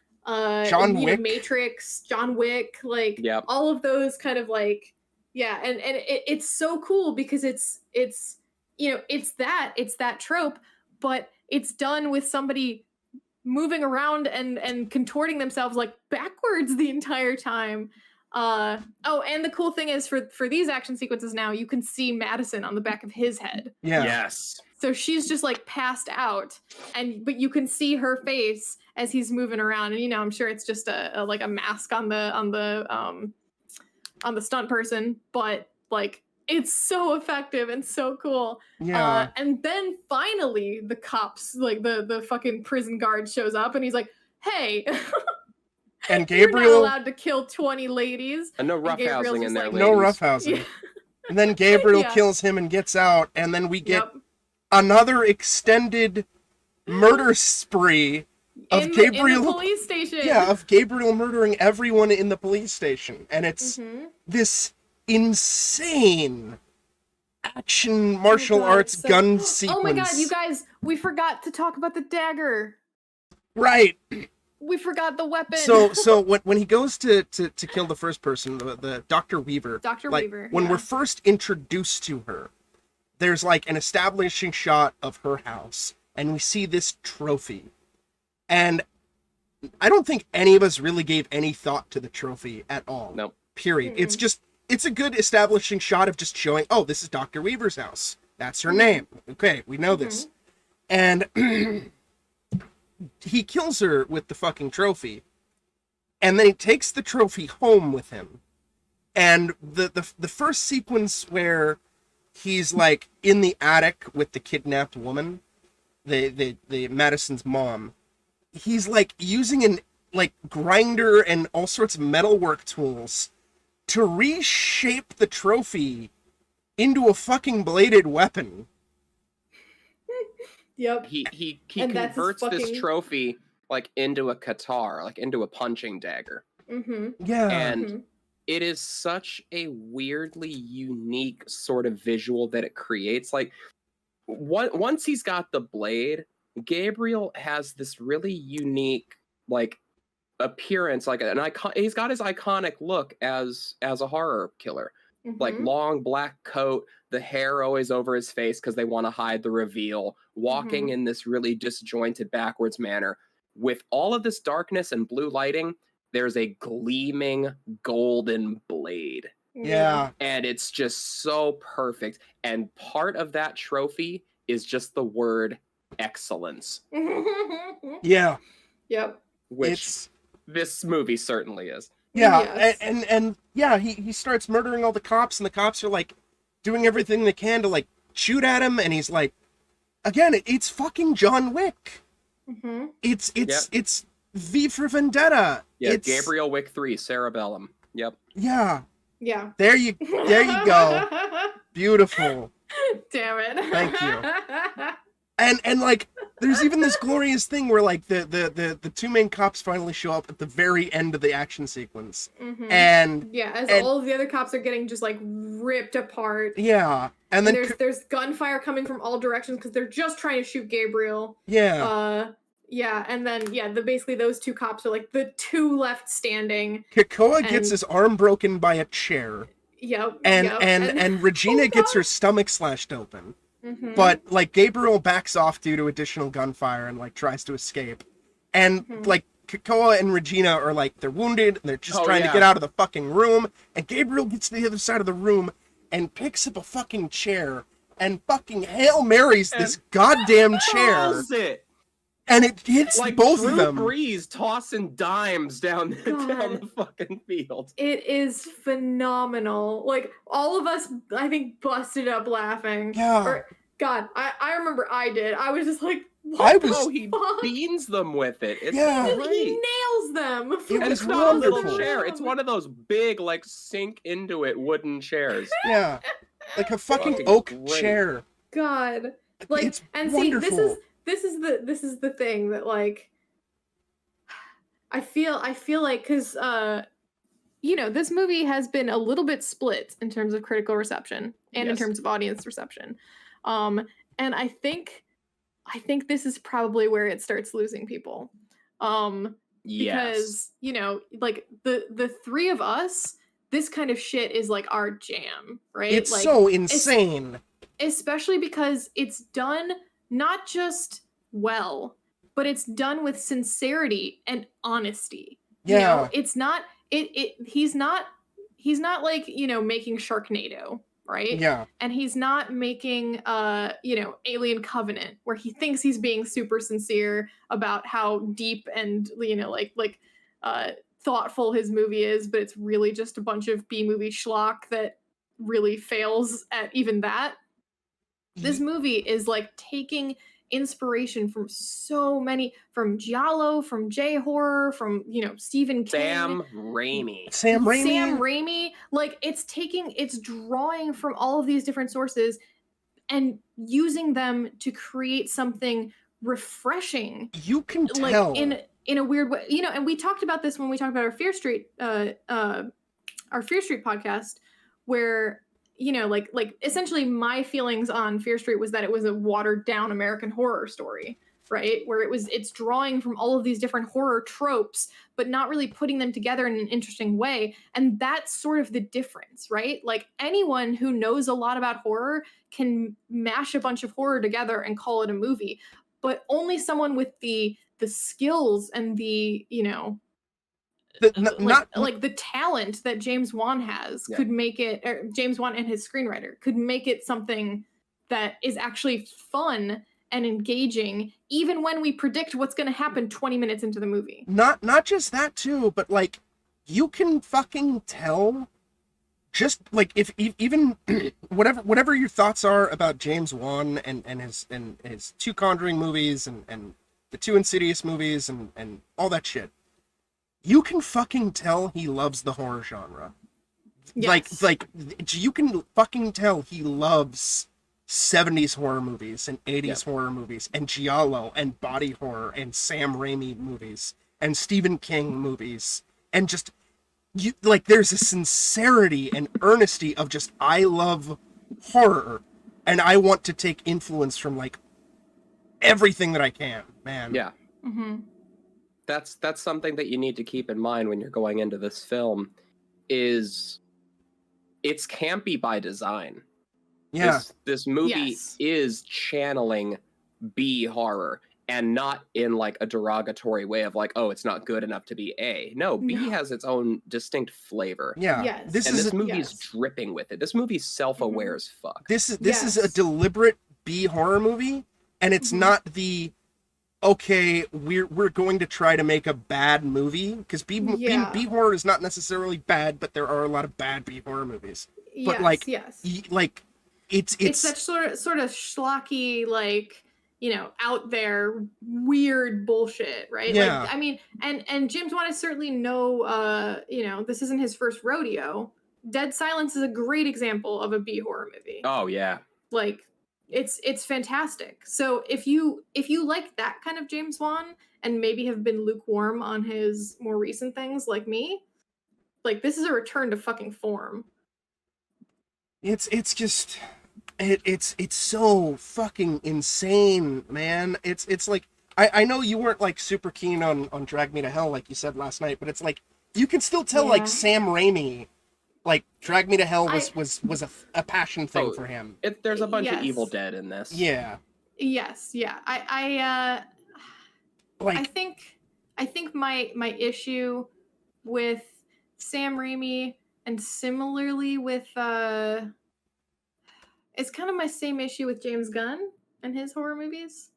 John Wick. Matrix, John Wick, like all of those kind of like, yeah, and it's so cool because it's you know, it's that trope, but it's done with somebody moving around and contorting themselves like backwards the entire time. And the cool thing is for these action sequences now, you can see Madison on the back of his head. Yeah. Yes. So she's just like passed out, but you can see her face as he's moving around, and you know, I'm sure it's just a like a mask on the stunt person, but like it's so effective and so cool. Yeah. And then finally the cops, like the fucking prison guard shows up and he's like, hey, and Gabriel, you're not allowed to kill 20 ladies. And no roughhousing in there, like, ladies. No roughhousing. Yeah. And then Gabriel kills him and gets out, and then we get another extended murder spree of Gabriel in the police station. Yeah, of Gabriel murdering everyone in the police station. And it's this insane action martial arts gun sequence. Oh my god, you guys, we forgot to talk about the dagger. Right. We forgot the weapon. So when he goes to kill the first person, the Dr. Weaver. Dr. Like, Weaver. when we're first introduced to her, there's like an establishing shot of her house, and we see this trophy. And I don't think any of us really gave any thought to the trophy at all. Nope. Period. It's a good establishing shot of just showing, oh, this is Dr. Weaver's house. That's her name. Okay, we know this. And he kills her with the fucking trophy. And then he takes the trophy home with him. And the first sequence where he's like in the attic with the kidnapped woman, the Madison's mom, he's like using an like grinder and all sorts of metalwork tools to reshape the trophy into a fucking bladed weapon. Yep. He converts this trophy like into a katar, like into a punching dagger. Yeah. And it is such a weirdly unique sort of visual that it creates. Like once he's got the blade, Gabriel has this really unique like appearance, like an icon. He's got his iconic look as a horror killer, like long black coat, the hair always over his face because they want to hide the reveal, walking in this really disjointed backwards manner. With all of this darkness and blue lighting, there's a gleaming golden blade. Yeah. And it's just so perfect. And part of that trophy is just the word excellence. Yeah. Yep. Which this movie certainly is. Yeah. Yes. And yeah, he starts murdering all the cops, and the cops are like doing everything they can to like shoot at him, and he's like, again, it's fucking John Wick. It's V for Vendetta. Yeah, it's Gabriel Wick 3, Cerebellum. Yep. Yeah. Yeah. There you go. Beautiful. Damn it. Thank you. And like there's even this glorious thing where like the two main cops finally show up at the very end of the action sequence. And all of the other cops are getting just like ripped apart. Yeah. And then there's gunfire coming from all directions because they're just trying to shoot Gabriel. Yeah. And then basically those two cops are like the two left standing. Kikoa gets his arm broken by a chair. Yep. And Regina gets her stomach slashed open. But like Gabriel backs off due to additional gunfire and like tries to escape. And like Kikoa and Regina are like, they're wounded and they're just trying to get out of the fucking room. And Gabriel gets to the other side of the room and picks up a fucking chair and fucking Hail Marys this goddamn chair. It. And it hits Like both Drew of them. Brees tossing dimes down God. the fucking field. It is phenomenal. Like, all of us, I think, busted up laughing. Yeah. Or, God, I remember I did. I was just like, what I the was- Oh, he fuck? beans them with it. It's Yeah. great. He nails them. It And was it's not a little wonderful. chair. It's one of those big, like, sink into it wooden chairs. Yeah. Like a fucking Fucking oak great. chair. God. Like, It's and wonderful. see, this is the thing that, like, I feel like, because this movie has been a little bit split in terms of critical reception and in Yes. terms of audience reception, and I think this is probably where it starts losing people, Yes. because like the three of us, this kind of shit is like our jam, right? It's like, so insane. especially because it's done not just well, but it's done with sincerity and honesty. Yeah. It's not he's not like, making Sharknado, right? Yeah. And he's not making Alien Covenant, where he thinks he's being super sincere about how deep and thoughtful his movie is, but it's really just a bunch of B-movie schlock that really fails at even that. This movie is like taking inspiration from so many, from Giallo, from J-horror, from Stephen King, Sam Raimi. Sam Raimi. Like, it's drawing from all of these different sources and using them to create something refreshing. You can tell. Like, in a weird way, and we talked about this when we talked about our Fear Street podcast, where like essentially my feelings on Fear Street was that it was a watered down American horror story, right? Where it's drawing from all of these different horror tropes, but not really putting them together in an interesting way. And that's sort of the difference, right? Like, anyone who knows a lot about horror can mash a bunch of horror together and call it a movie, but only someone with the skills and the the talent that James Wan has could make it, or James Wan and his screenwriter could make it something that is actually fun and engaging, even when we predict what's going to happen 20 minutes into the movie. Not just that too, but like, you can fucking tell, just like, if even whatever your thoughts are about James Wan and his 2 Conjuring movies and the 2 Insidious movies and all that shit, you can fucking tell he loves the horror genre. Yes. Like you can fucking tell he loves 70s horror movies and 80s horror movies and Giallo and body horror and Sam Raimi movies and Stephen King movies, and just there's a sincerity and earnesty of just, I love horror and I want to take influence from like everything that I can, man. Yeah. Mm-hmm. That's something that you need to keep in mind when you're going into this film, is it's campy by design. Yeah. This movie is channeling B horror, and not in like a derogatory way of like, oh, it's not good enough to be A. No, B has its own distinct flavor. Yeah. Yes. This movie's dripping with it. This movie's self-aware as fuck. This is a deliberate B horror movie, and it's not the, okay, we're going to try to make a bad movie, because B horror is not necessarily bad, but there are a lot of bad B horror movies. But it's that sort of schlocky, like, out there weird bullshit, right? Yeah. Like, I mean, and James Wan is certainly this isn't his first rodeo. Dead Silence is a great example of a B horror movie. Oh yeah. Like, it's fantastic. So if you like that kind of James Wan and maybe have been lukewarm on his more recent things, like me, like, this is a return to fucking form. It's just it's so fucking insane, man. It's like, I know you weren't like super keen on Drag Me to Hell, like you said last night, but it's like, you can still tell like Sam Raimi, like, Drag Me to Hell was a passion thing for him. There's a bunch of Evil Dead in this. Yeah. Yes, yeah. I think my issue with Sam Raimi, and similarly with it's kind of my same issue with James Gunn and his horror movies.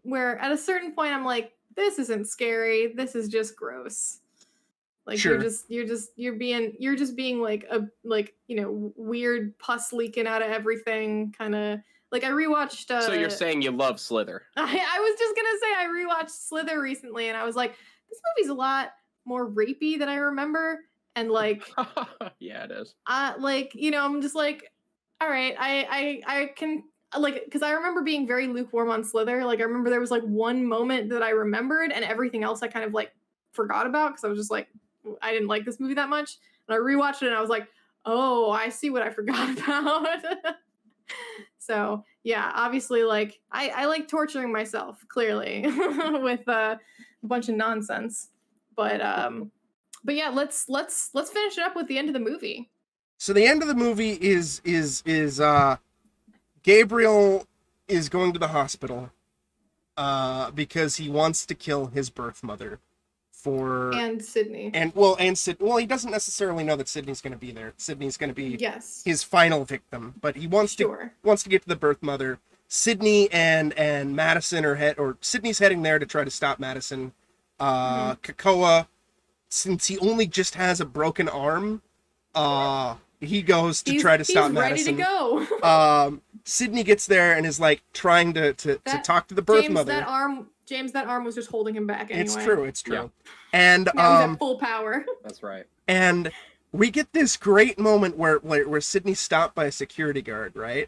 where at a certain point I'm like, this isn't scary. This is just gross. Like Sure. you're just being like weird pus leaking out of everything kind of. Like I rewatched. So you're saying you love Slither? I was just gonna say I rewatched Slither recently, and I was like, this movie's a lot more rapey than I remember, and like, yeah, it is. I'm just like, all right, I can like, because I remember being very lukewarm on Slither. Like I remember there was like one moment that I remembered, and everything else I kind of like forgot about because I was just like, I didn't like this movie that much, and I rewatched it, and I was like, oh, I see what I forgot about. So yeah, obviously, like I like torturing myself clearly with a bunch of nonsense, but yeah, let's finish it up with the end of the movie. So the end of the movie is Gabriel is going to the hospital because he wants to kill his birth mother and Sydney. Well, he doesn't necessarily know that Sydney's going to be there. Sydney's going to be his final victim, but he wants to get to the birth mother. Sydney and Madison or Sydney's heading there to try to stop Madison. Krakoa, since he only just has a broken arm, he goes to try to stop Madison. He's ready to go. Sydney gets there and is like trying to talk to the birth mother. James, that arm was just holding him back anyway. It's true. Yeah. And now he's at full power. That's right. And we get this great moment where Sydney's stopped by a security guard, right?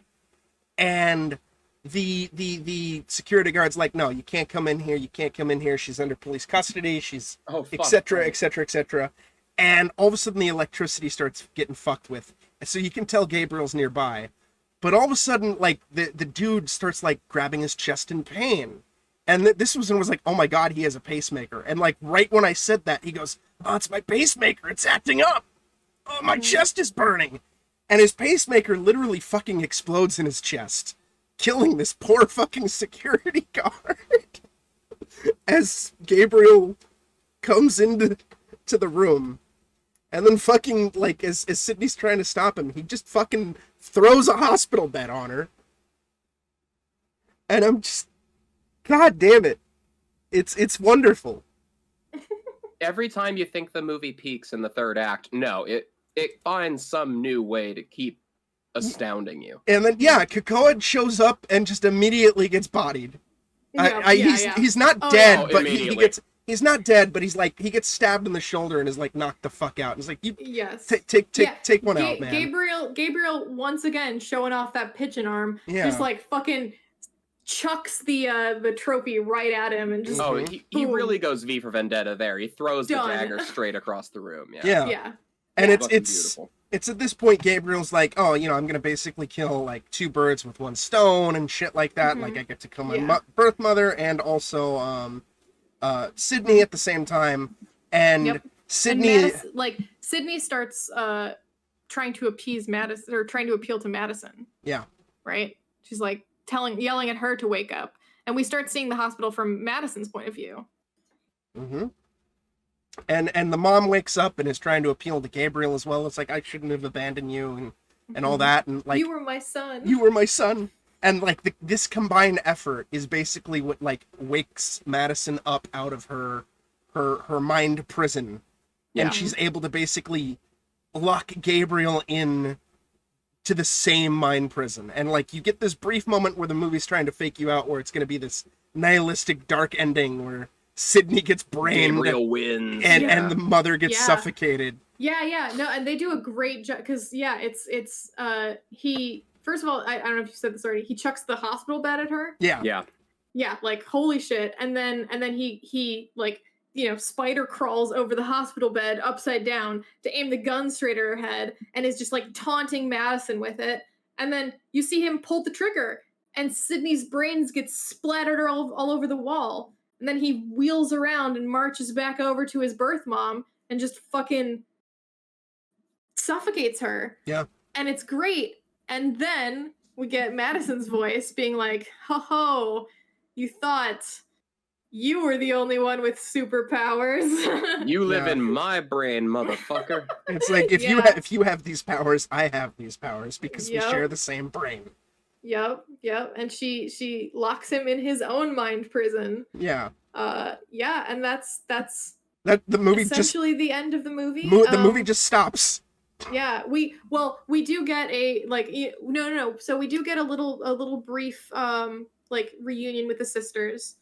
And the security guard's like, no, you can't come in here. You can't come in here. She's under police custody. She's etc. etc. etc. And all of a sudden the electricity starts getting fucked with. So you can tell Gabriel's nearby. But all of a sudden, like, the dude starts, like, grabbing his chest in pain. And this was like, oh my god, he has a pacemaker. And, like, right when I said that, he goes, oh, it's my pacemaker. It's acting up. Oh, my chest is burning. And his pacemaker literally fucking explodes in his chest, killing this poor fucking security guard. As Gabriel comes into the room. And then fucking, like, as Sydney's trying to stop him, he just fucking throws a hospital bed on her. And I'm just, god damn it. It's wonderful. Every time you think the movie peaks in the third act, no, it finds some new way to keep astounding you. And then, yeah, Krakoa shows up and just immediately gets bodied. He's not dead, but he gets... He's not dead, but he's like, he gets stabbed in the shoulder and is like knocked the fuck out. And he's like, take one out, man. Gabriel once again showing off that pigeon arm, just like fucking chucks the trophy right at him and just he really goes V for Vendetta there. He throws the dagger straight across the room. Yeah. And it's at this point Gabriel's like, oh, you know, I'm gonna basically kill like two birds with one stone and shit like that. Like I get to kill my birth mother and also Sydney at the same time, and Sydney Sydney starts trying to appease Madison or trying to appeal to Madison. Yeah. Right? She's like yelling at her to wake up. And we start seeing the hospital from Madison's point of view. Mm-hmm. And the mom wakes up and is trying to appeal to Gabriel as well. It's like, I shouldn't have abandoned you and all that, and like, you were my son. And, like, this combined effort is basically what, like, wakes Madison up out of her mind prison. Yeah. And she's able to basically lock Gabriel in to the same mind prison. And, like, you get this brief moment where the movie's trying to fake you out, where it's going to be this nihilistic, dark ending where Sydney gets brained. Gabriel wins. And the mother gets suffocated. Yeah. No, and they do a great job, because, he... First of all, I don't know if you said this already. He chucks the hospital bed at her. Yeah. Like holy shit. And then he like, you know, spider crawls over the hospital bed upside down to aim the gun straight at her head and is just like taunting Madison with it. And then you see him pull the trigger and Sydney's brains get splattered all over the wall. And then he wheels around and marches back over to his birth mom and just fucking suffocates her. Yeah. And it's great. And then we get Madison's voice being like, ho, you thought you were the only one with superpowers. You live in my brain, motherfucker. It's like, if you have these powers, I have these powers because we share the same brain. Yep. And she locks him in his own mind prison. Yeah. Yeah, and that's That the movie essentially the end of the movie. The movie just stops. Yeah, we do get a no. So we do get a little brief like reunion with the sisters.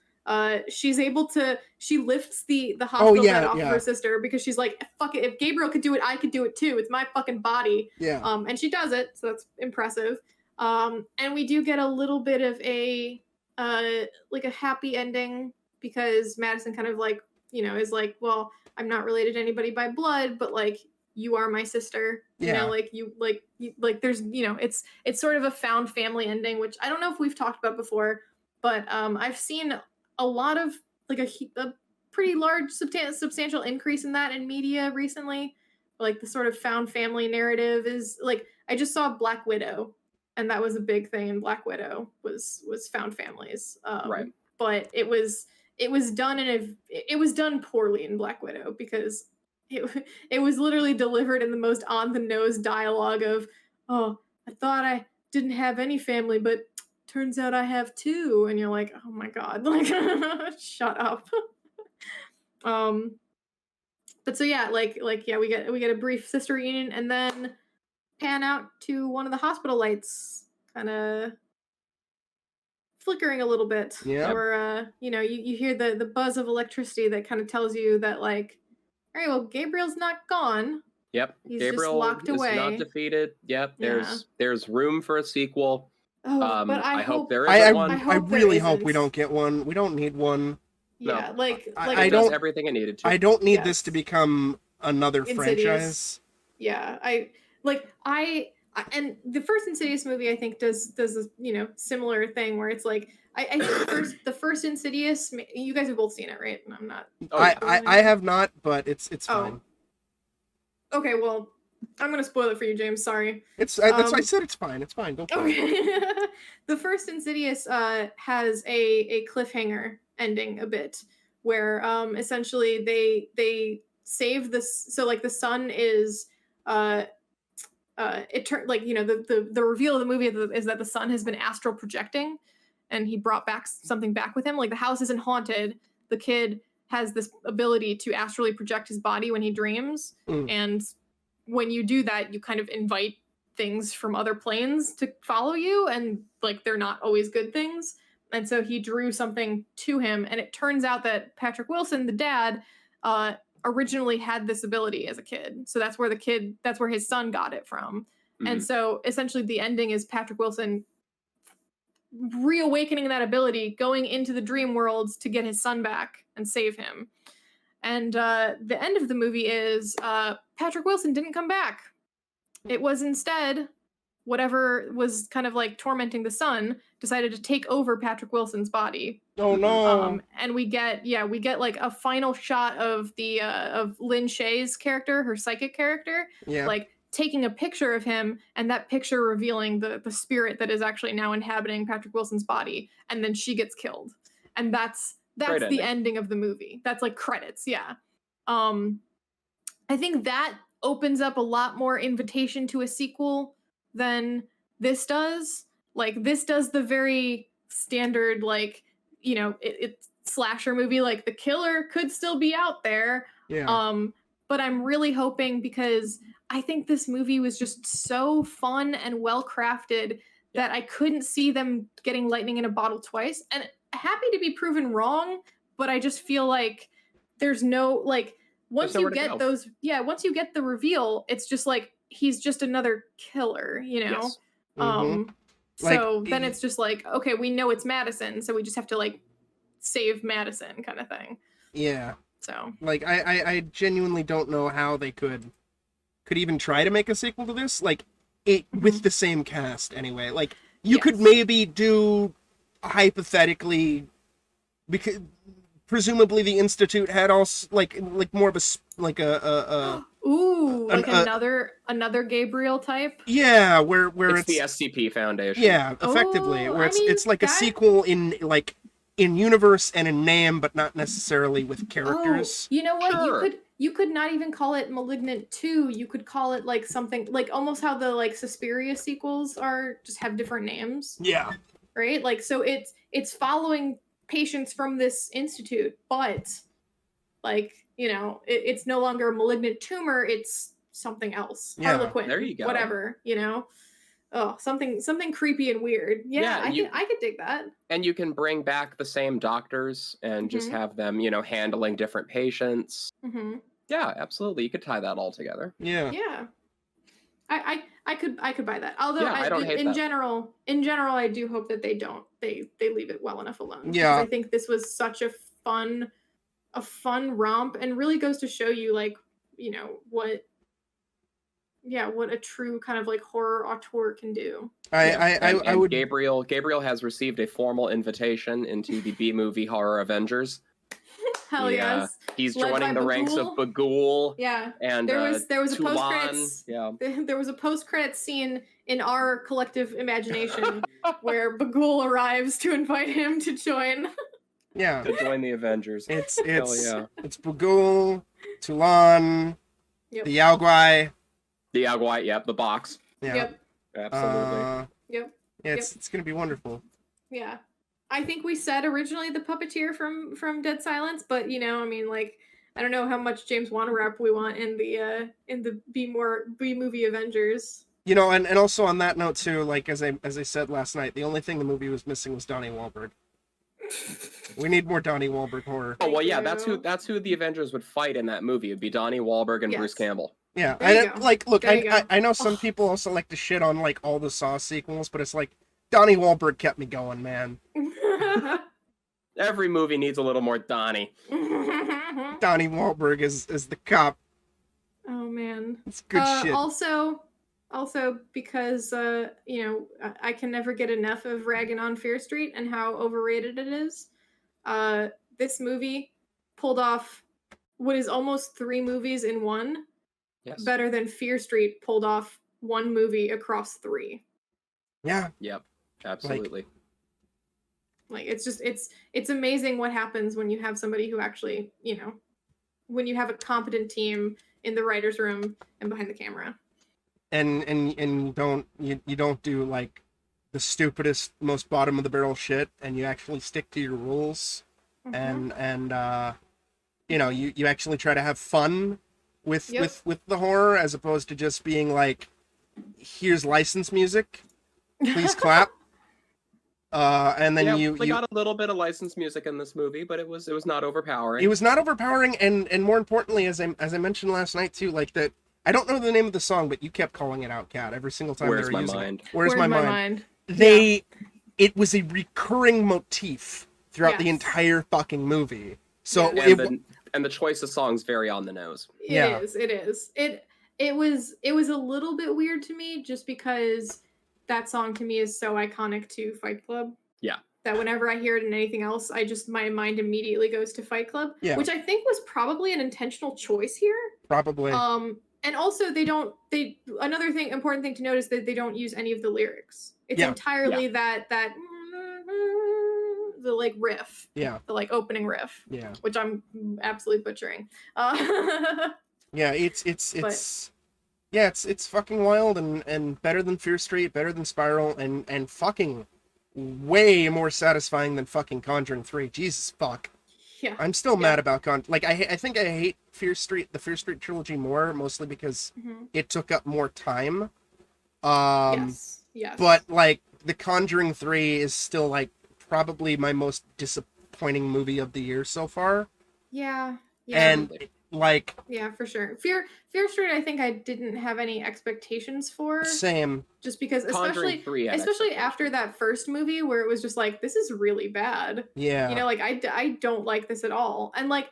She lifts the hospital bed off of her sister because she's like, fuck it, if Gabriel could do it, I could do it too. It's my fucking body. Yeah. And she does it, so that's impressive. And we do get a little bit of a like a happy ending because Madison kind of like, is like, well, I'm not related to anybody by blood, but like you are my sister. Yeah. There's, it's sort of a found family ending, which I don't know if we've talked about before, but I've seen a lot of like a pretty large substantial increase in that in media recently. Like the sort of found family narrative is like, I just saw Black Widow, and that was a big thing in Black Widow was found families. Right. But it was done poorly in Black Widow because it was literally delivered in the most on the nose dialogue of, oh, I thought I didn't have any family, but turns out I have two. And you're like, oh my God, like, shut up. But so yeah, yeah, we get a brief sister reunion and then pan out to one of the hospital lights kind of flickering a little bit. Yeah. Or you hear the buzz of electricity that kind of tells you that like, all right, well, Gabriel's not gone. Yep. He's Gabriel just locked is away. not defeated. Yep. There's room for a sequel. Oh, but I hope there is one. I really hope we don't get one. We don't need one. Yeah, No. I it does everything it needed to. I don't need this to become another franchise. Yeah, and the first Insidious movie I think does a similar thing where it's like I think the first Insidious, you guys have both seen it, right? I'm not. I have not, but it's fine. Okay, well, I'm gonna spoil it for you, James. Sorry. That's why I said it's fine. It's fine. Don't. Okay. The first Insidious has a cliffhanger ending a bit where essentially they save this. So like the son is it turned like the reveal of the movie is that the son has been astral projecting, and he brought something back with him. Like the house isn't haunted. The kid has this ability to astrally project his body when he dreams, and when you do that, you kind of invite things from other planes to follow you, and like they're not always good things. And so he drew something to him, and it turns out that Patrick Wilson, the dad, originally had this ability as a kid. So that's where his son got it from. Mm-hmm. And so essentially the ending is Patrick Wilson reawakening that ability, going into the dream worlds to get his son back and save him. And the end of the movie is Patrick Wilson didn't come back. It was instead whatever was kind of like tormenting the son decided to take over Patrick Wilson's body. Oh no! And we get like a final shot of the of Lynn Shay's character, her psychic character, like taking a picture of him, and that picture revealing the spirit that is actually now inhabiting Patrick Wilson's body, and then she gets killed, and that's the ending of the movie. That's like credits, yeah. I think that opens up a lot more invitation to a sequel than this does. Like this does the very standard, like, it's slasher movie, like the killer could still be out there. Yeah. But I'm really hoping, because I think this movie was just so fun and well crafted that I couldn't see them getting lightning in a bottle twice. And happy to be proven wrong, but I just feel like there's no, like, once you get once you get the reveal, it's just like he's just another killer, Yes. Mm-hmm. So then it's just like, okay, we know it's Madison, so we just have to like save Madison kind of thing. Yeah. So like I genuinely don't know how they could even try to make a sequel to this, like it with the same cast anyway. Like you could maybe do hypothetically, because presumably the Institute had also like more of a another Gabriel type. Yeah, where it's the SCP Foundation. Yeah, effectively, where it's like a sequel in in universe and in name, but not necessarily with characters. Oh, you know what? Sure. You could not even call it Malignant 2. You could call it like something like almost how the like Suspiria sequels are just have different names, Yeah. right? Like so it's following patients from this institute, but like, it's no longer a malignant tumor, it's something else. Yeah, Harlequin, there you go. whatever, Oh, something creepy and weird. Yeah, I could dig that. And you can bring back the same doctors and just have them, handling different patients. Mm-hmm. Yeah, absolutely. You could tie that all together. Yeah. Yeah. I could buy that. Although Yeah, I don't hate that. general, I do hope that they don't. They leave it well enough alone. Yeah. Because I think this was such a fun romp, and really goes to show you like, what a true kind of like horror auteur can do. I would. Gabriel has received a formal invitation into the B-movie horror Avengers. Hell yes. He's Led joining by the ranks of Bagul. Yeah. And there was a Tulan. post-credits. Yeah. There was a post-credits scene in our collective imagination where Bagul arrives to invite him to join. Yeah. To join the Avengers. It's Yep. Bagul, Tulan, the Yaogwai. The Yaogwai, yep, the box. Yeah. Yep. Absolutely. Yep. Yeah, it's gonna be wonderful. Yeah. I think we said originally the puppeteer from Dead Silence, but like I don't know how much James Wan rep we want in the B movie Avengers. And also on that note too, like as I said last night, the only thing the movie was missing was Donnie Wahlberg. We need more Donnie Wahlberg horror. Oh well, yeah, that's who the Avengers would fight in that movie. It'd be Donnie Wahlberg and Bruce Campbell. Yeah, look, I know some people also like to shit on like all the Saw sequels, but it's like Donnie Wahlberg kept me going, man. Every movie needs a little more Donnie. Donnie Wahlberg is the cop. Oh man, it's good shit. Also because I can never get enough of ragging on Fear Street and how overrated it is. This movie pulled off what is almost 3 movies in one. Yes. Better than Fear Street pulled off 1 movie across 3. Yeah. Yep. Absolutely. Like it's amazing what happens when you have somebody who actually, when you have a competent team in the writer's room and behind the camera. And you don't do like the stupidest, most bottom of the barrel shit, and you actually stick to your rules, and you actually try to have fun with the horror, as opposed to just being like, here's license music, please clap. And then you got a little bit of licensed music in this movie, but it was not overpowering. It was not overpowering, and more importantly, as I mentioned last night too, like that. I don't know the name of the song, but you kept calling it out, Kat, every single time they were using it. Where's my mind? It was a recurring motif throughout the entire fucking movie. So and the choice of songs vary on the nose. It is. It was a little bit weird to me, just because that song to me is so iconic to Fight Club. Yeah. That whenever I hear it in anything else, my mind immediately goes to Fight Club. Yeah. Which I think was probably an intentional choice here. Probably. And also another important thing to note is that they don't use any of the lyrics. It's entirely that the like riff. Yeah. The like opening riff. Yeah. Which I'm absolutely butchering. Yeah, it's fucking wild and better than Fear Street, better than Spiral, and fucking way more satisfying than fucking Conjuring 3. Jesus fuck. Yeah. I'm still mad about I think I hate the Fear Street trilogy more, mostly because it took up more time. Yes. But like The Conjuring 3 is still like probably my most disappointing movie of the year so far. Yeah. And like, yeah, for sure. Fear Street, I think I didn't have any expectations for. Same. Just because, especially after that first movie where it was just like, this is really bad. Yeah. Like I don't like this at all. And like,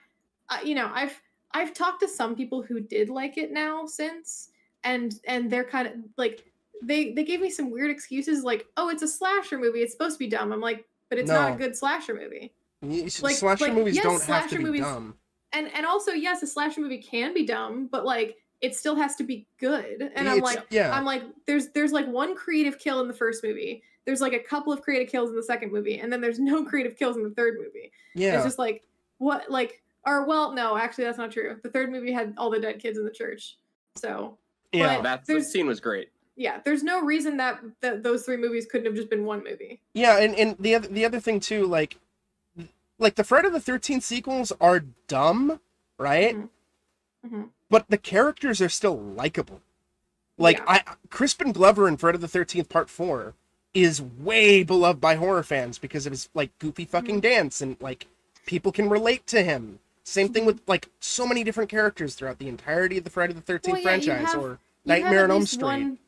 I've talked to some people who did like it now since, and they're kind of like, they gave me some weird excuses like, oh, it's a slasher movie, it's supposed to be dumb. I'm like, but it's not a good slasher movie. Slasher movies don't have to be dumb. And also, yes, a slasher movie can be dumb, but like it still has to be good. And I'm like, there's like one creative kill in the first movie. There's like a couple of creative kills in the second movie, and then there's no creative kills in the third movie. Yeah. It's just like, what, like, or well, no, actually that's not true. The third movie had all the dead kids in the church. So yeah, the scene was great. Yeah, there's no reason that those three movies couldn't have just been one movie. Yeah, and the other thing too, like the Friday the 13th sequels are dumb, right? But the characters are still likable. Like Crispin Glover in Friday the 13th Part 4 is way beloved by horror fans because of his like goofy fucking dance, and like people can relate to him. Same thing with like so many different characters throughout the entirety of the Friday the 13th franchise or Nightmare on Elm Street.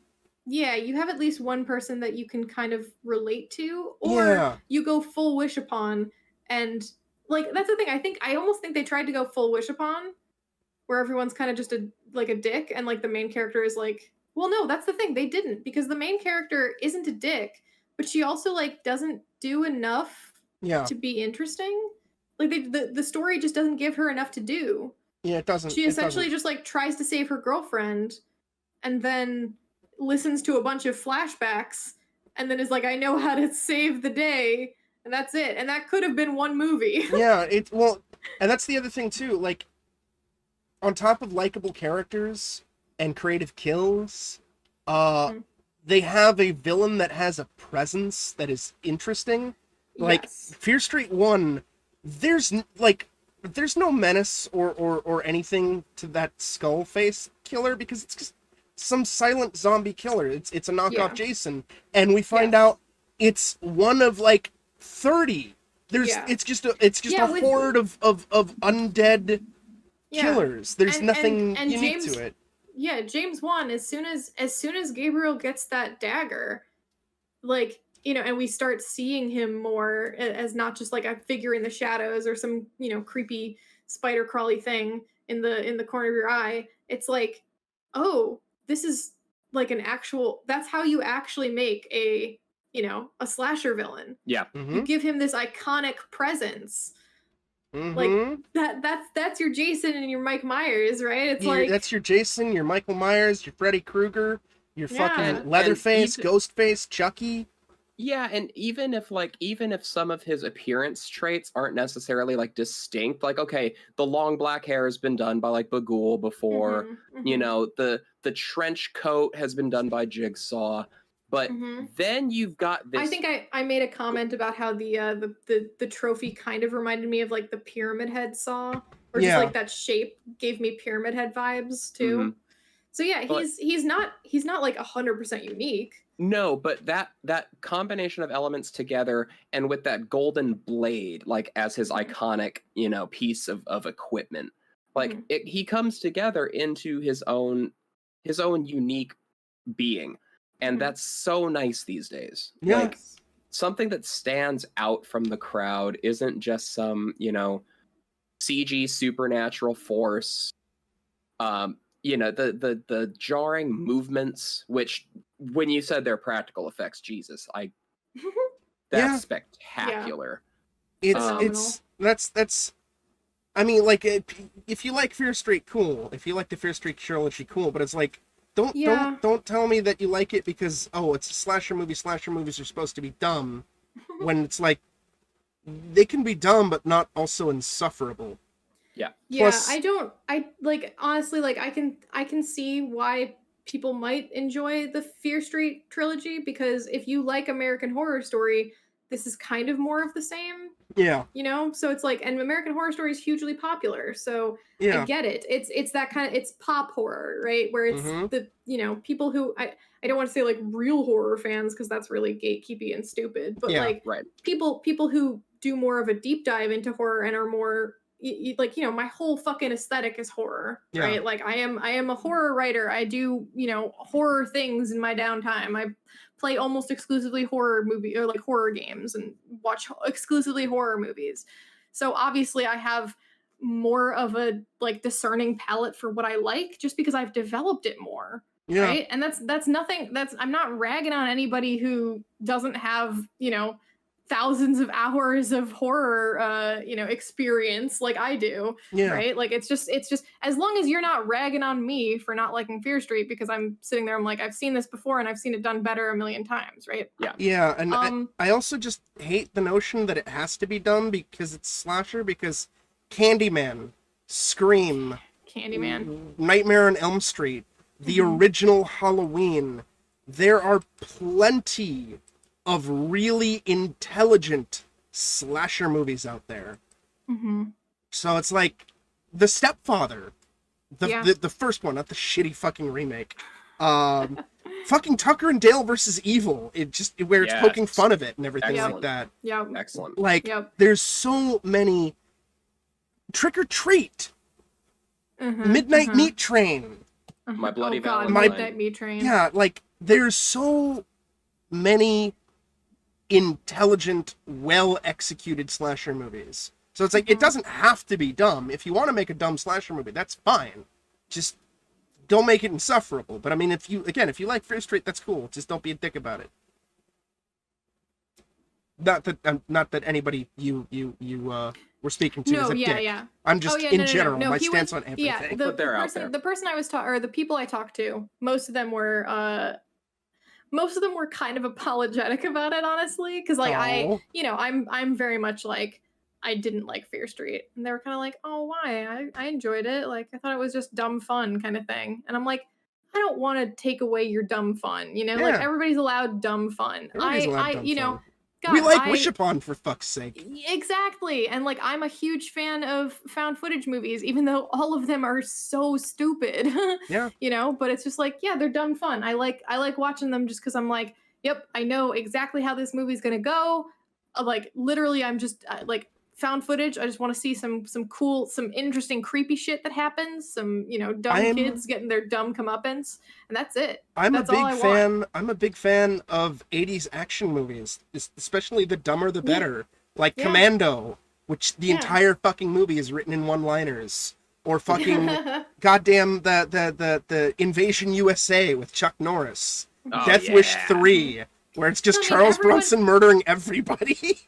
You have at least one person that you can kind of relate to, or you go full Wish Upon, and like that's the thing. I almost think they tried to go full Wish Upon, where everyone's kind of just a dick, and like the main character is like, well, no, that's the thing. They didn't, because the main character isn't a dick, but she also like doesn't do enough to be interesting. Like the story just doesn't give her enough to do. Yeah, it doesn't. She essentially just like tries to save her girlfriend, and then listens to a bunch of flashbacks, and then is like, I know how to save the day, and that's it. And that could have been one movie. Yeah, and that's the other thing too. Like, on top of likable characters and creative kills, they have a villain that has a presence that is interesting. Like Fear Street 1, there's no menace or anything to that skull face killer, because it's just some silent zombie killer. It's a knockoff Jason, and we find out it's one of like 30. It's just a horde of undead killers. There's nothing unique to it. Yeah, James Wan, as soon as Gabriel gets that dagger, like, you know, and we start seeing him more as not just like a figure in the shadows or some, you know, creepy spider crawly thing in the corner of your eye. It's like, oh, this is like that's how you actually make a slasher villain. Yeah. You give him this iconic presence. Like that's your Jason and your Mike Myers, right? It's like that's your Jason, your Michael Myers, your Freddy Krueger, your fucking Leatherface, Ghostface, Chucky. Yeah, and even if some of his appearance traits aren't necessarily like distinct, like, okay, the long black hair has been done by like Bagul before, you know, the trench coat has been done by Jigsaw, but then you've got this. I think I made a comment about how the trophy kind of reminded me of like the Pyramid Head Saw, or just like that shape gave me Pyramid Head vibes too. So yeah, he's not like 100% unique. No, but that combination of elements together, and with that golden blade, like as his iconic, you know, piece of equipment, like he comes together into his own unique being, and that's so nice these days. Yeah. Like, something that stands out from the crowd isn't just some, you know, CG supernatural force. You know, the jarring movements, which when you said they're practical effects, Jesus, that's spectacular. It's that's I mean, like, if you like Fear Street, cool. If you like the Fear Street trilogy, cool. But it's like, don't tell me that you like it because it's a slasher movie. Slasher movies are supposed to be dumb, when it's like they can be dumb but not also insufferable. Yeah. Plus, I honestly, like, I can see why people might enjoy the Fear Street trilogy, because if you like American Horror Story, this is kind of more of the same. Yeah. You know, so it's like, and American Horror Story is hugely popular, so I get it. It's that kind of, it's pop horror, right? Where it's the, you know, people who I don't want to say like real horror fans, because that's really gatekeepy and stupid, but people who do more of a deep dive into horror and are more like, you know, my whole fucking aesthetic is horror, right? Like I am a horror writer. I do, you know, horror things in my downtime. I play almost exclusively horror games and watch exclusively horror movies. So obviously I have more of a like discerning palette for what I like, just because I've developed it more. Yeah. Right. And that's nothing, I'm not ragging on anybody who doesn't have, you know, thousands of hours of horror experience like I do, right? Like it's just as long as you're not ragging on me for not liking Fear Street, because I'm sitting there, I'm like, I've seen this before and I've seen it done better a million times, right? Yeah, and I also just hate the notion that it has to be done because it's slasher, because Candyman, Scream, Nightmare on Elm Street, the original Halloween, there are plenty of really intelligent slasher movies out there. So it's like The Stepfather, the first one, not the shitty fucking remake. Fucking Tucker and Dale versus Evil. It's poking fun of it and everything like that. Yeah, excellent. Like there's so many. Trick or Treat, Midnight Meat Train, My Bloody Valentine. Midnight Meat Train. Yeah, like there's so many intelligent, well-executed slasher movies. So it's like, it doesn't have to be dumb. If you want to make a dumb slasher movie, that's fine. Just don't make it insufferable. But I mean, if you like Fear Street, that's cool. Just don't be a dick about it. Not that anybody you were speaking to is a dick. I'm just in general, my stance on everything. Yeah, the person I was or the people I talked to, most of them were kind of apologetic about it, honestly, because like I'm very much like, I didn't like Fear Street, and they were kind of like, oh, why? I enjoyed it. Like, I thought it was just dumb fun kind of thing, and I'm like, I don't want to take away your dumb fun, like everybody's allowed dumb fun. God, we like Wish Upon, for fuck's sake. Exactly. And like, I'm a huge fan of found footage movies, even though all of them are so stupid. But it's just like, they're dumb fun. I like watching them just because I'm like, yep, I know exactly how this movie's gonna go. Like, literally, I'm just like, found footage. I just want to see some cool, some interesting, creepy shit that happens. Some, dumb kids getting their dumb comeuppance, and that's it. I'm a big fan of 80s action movies, especially the dumber the better. Like Commando, which the entire fucking movie is written in one-liners. Or fucking goddamn the Invasion USA with Chuck Norris. Death Wish 3, where it's just Charles Bronson murdering everybody.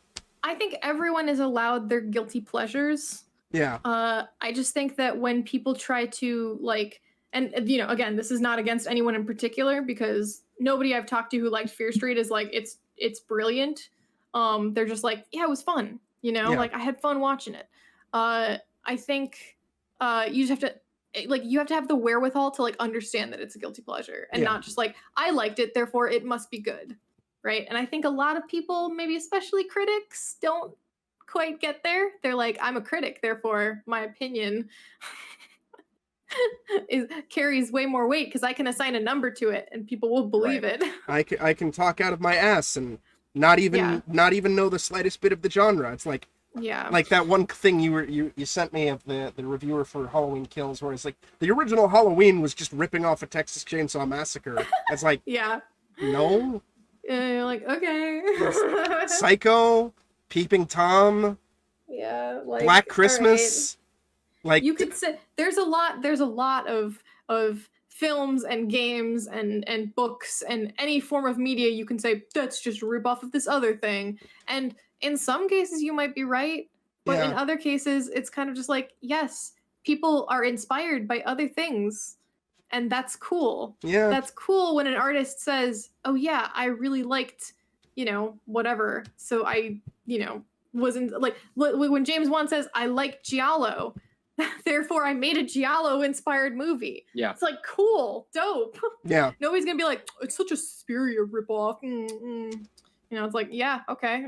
I think everyone is allowed their guilty pleasures. Yeah. I just think that when people try to like, and again, this is not against anyone in particular, because nobody I've talked to who liked Fear Street is like, it's brilliant. They're just like, it was fun. Like I had fun watching it. I think you just have to, like, you have to have the wherewithal to like understand that it's a guilty pleasure, and not just like, I liked it, therefore it must be good. Right. And I think a lot of people, maybe especially critics, don't quite get there. They're like, I'm a critic, therefore my opinion carries way more weight because I can assign a number to it and people will believe it. I can talk out of my ass and not even know the slightest bit of the genre. It's like, like that one thing you sent me of the reviewer for Halloween Kills, where it's like, the original Halloween was just ripping off a Texas Chainsaw Massacre. It's like, no. You're like, okay. Psycho, Peeping Tom, like Black Christmas. Right. Like, you could say there's a lot of films and games and books and any form of media you can say that's just a rip off of this other thing. And in some cases you might be right, but in other cases it's kind of just like, yes, people are inspired by other things. And that's cool. Yeah. That's cool when an artist says, oh yeah, I really liked, whatever. So I, wasn't like, when James Wan says, I like Giallo, therefore I made a Giallo inspired movie. Yeah. It's like, cool, dope. Yeah. Nobody's going to be like, it's such a Suspiria ripoff. It's like, yeah, okay.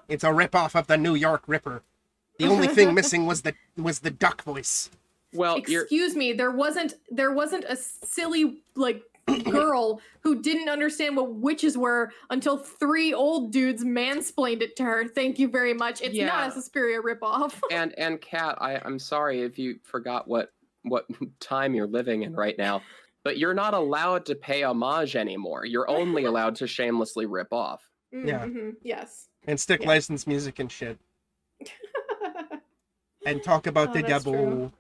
it's a ripoff of the New York Ripper. The only thing missing was the duck voice. Well, excuse me, there wasn't a silly like girl who didn't understand what witches were until 3 old dudes mansplained it to her. Thank you very much. It's not a Suspiria ripoff. and Kat, I'm sorry if you forgot what time you're living in right now, but you're not allowed to pay homage anymore. You're only allowed to shamelessly rip off. Mm-hmm. Yes. And stick licensed music and shit. And talk about the devil. True.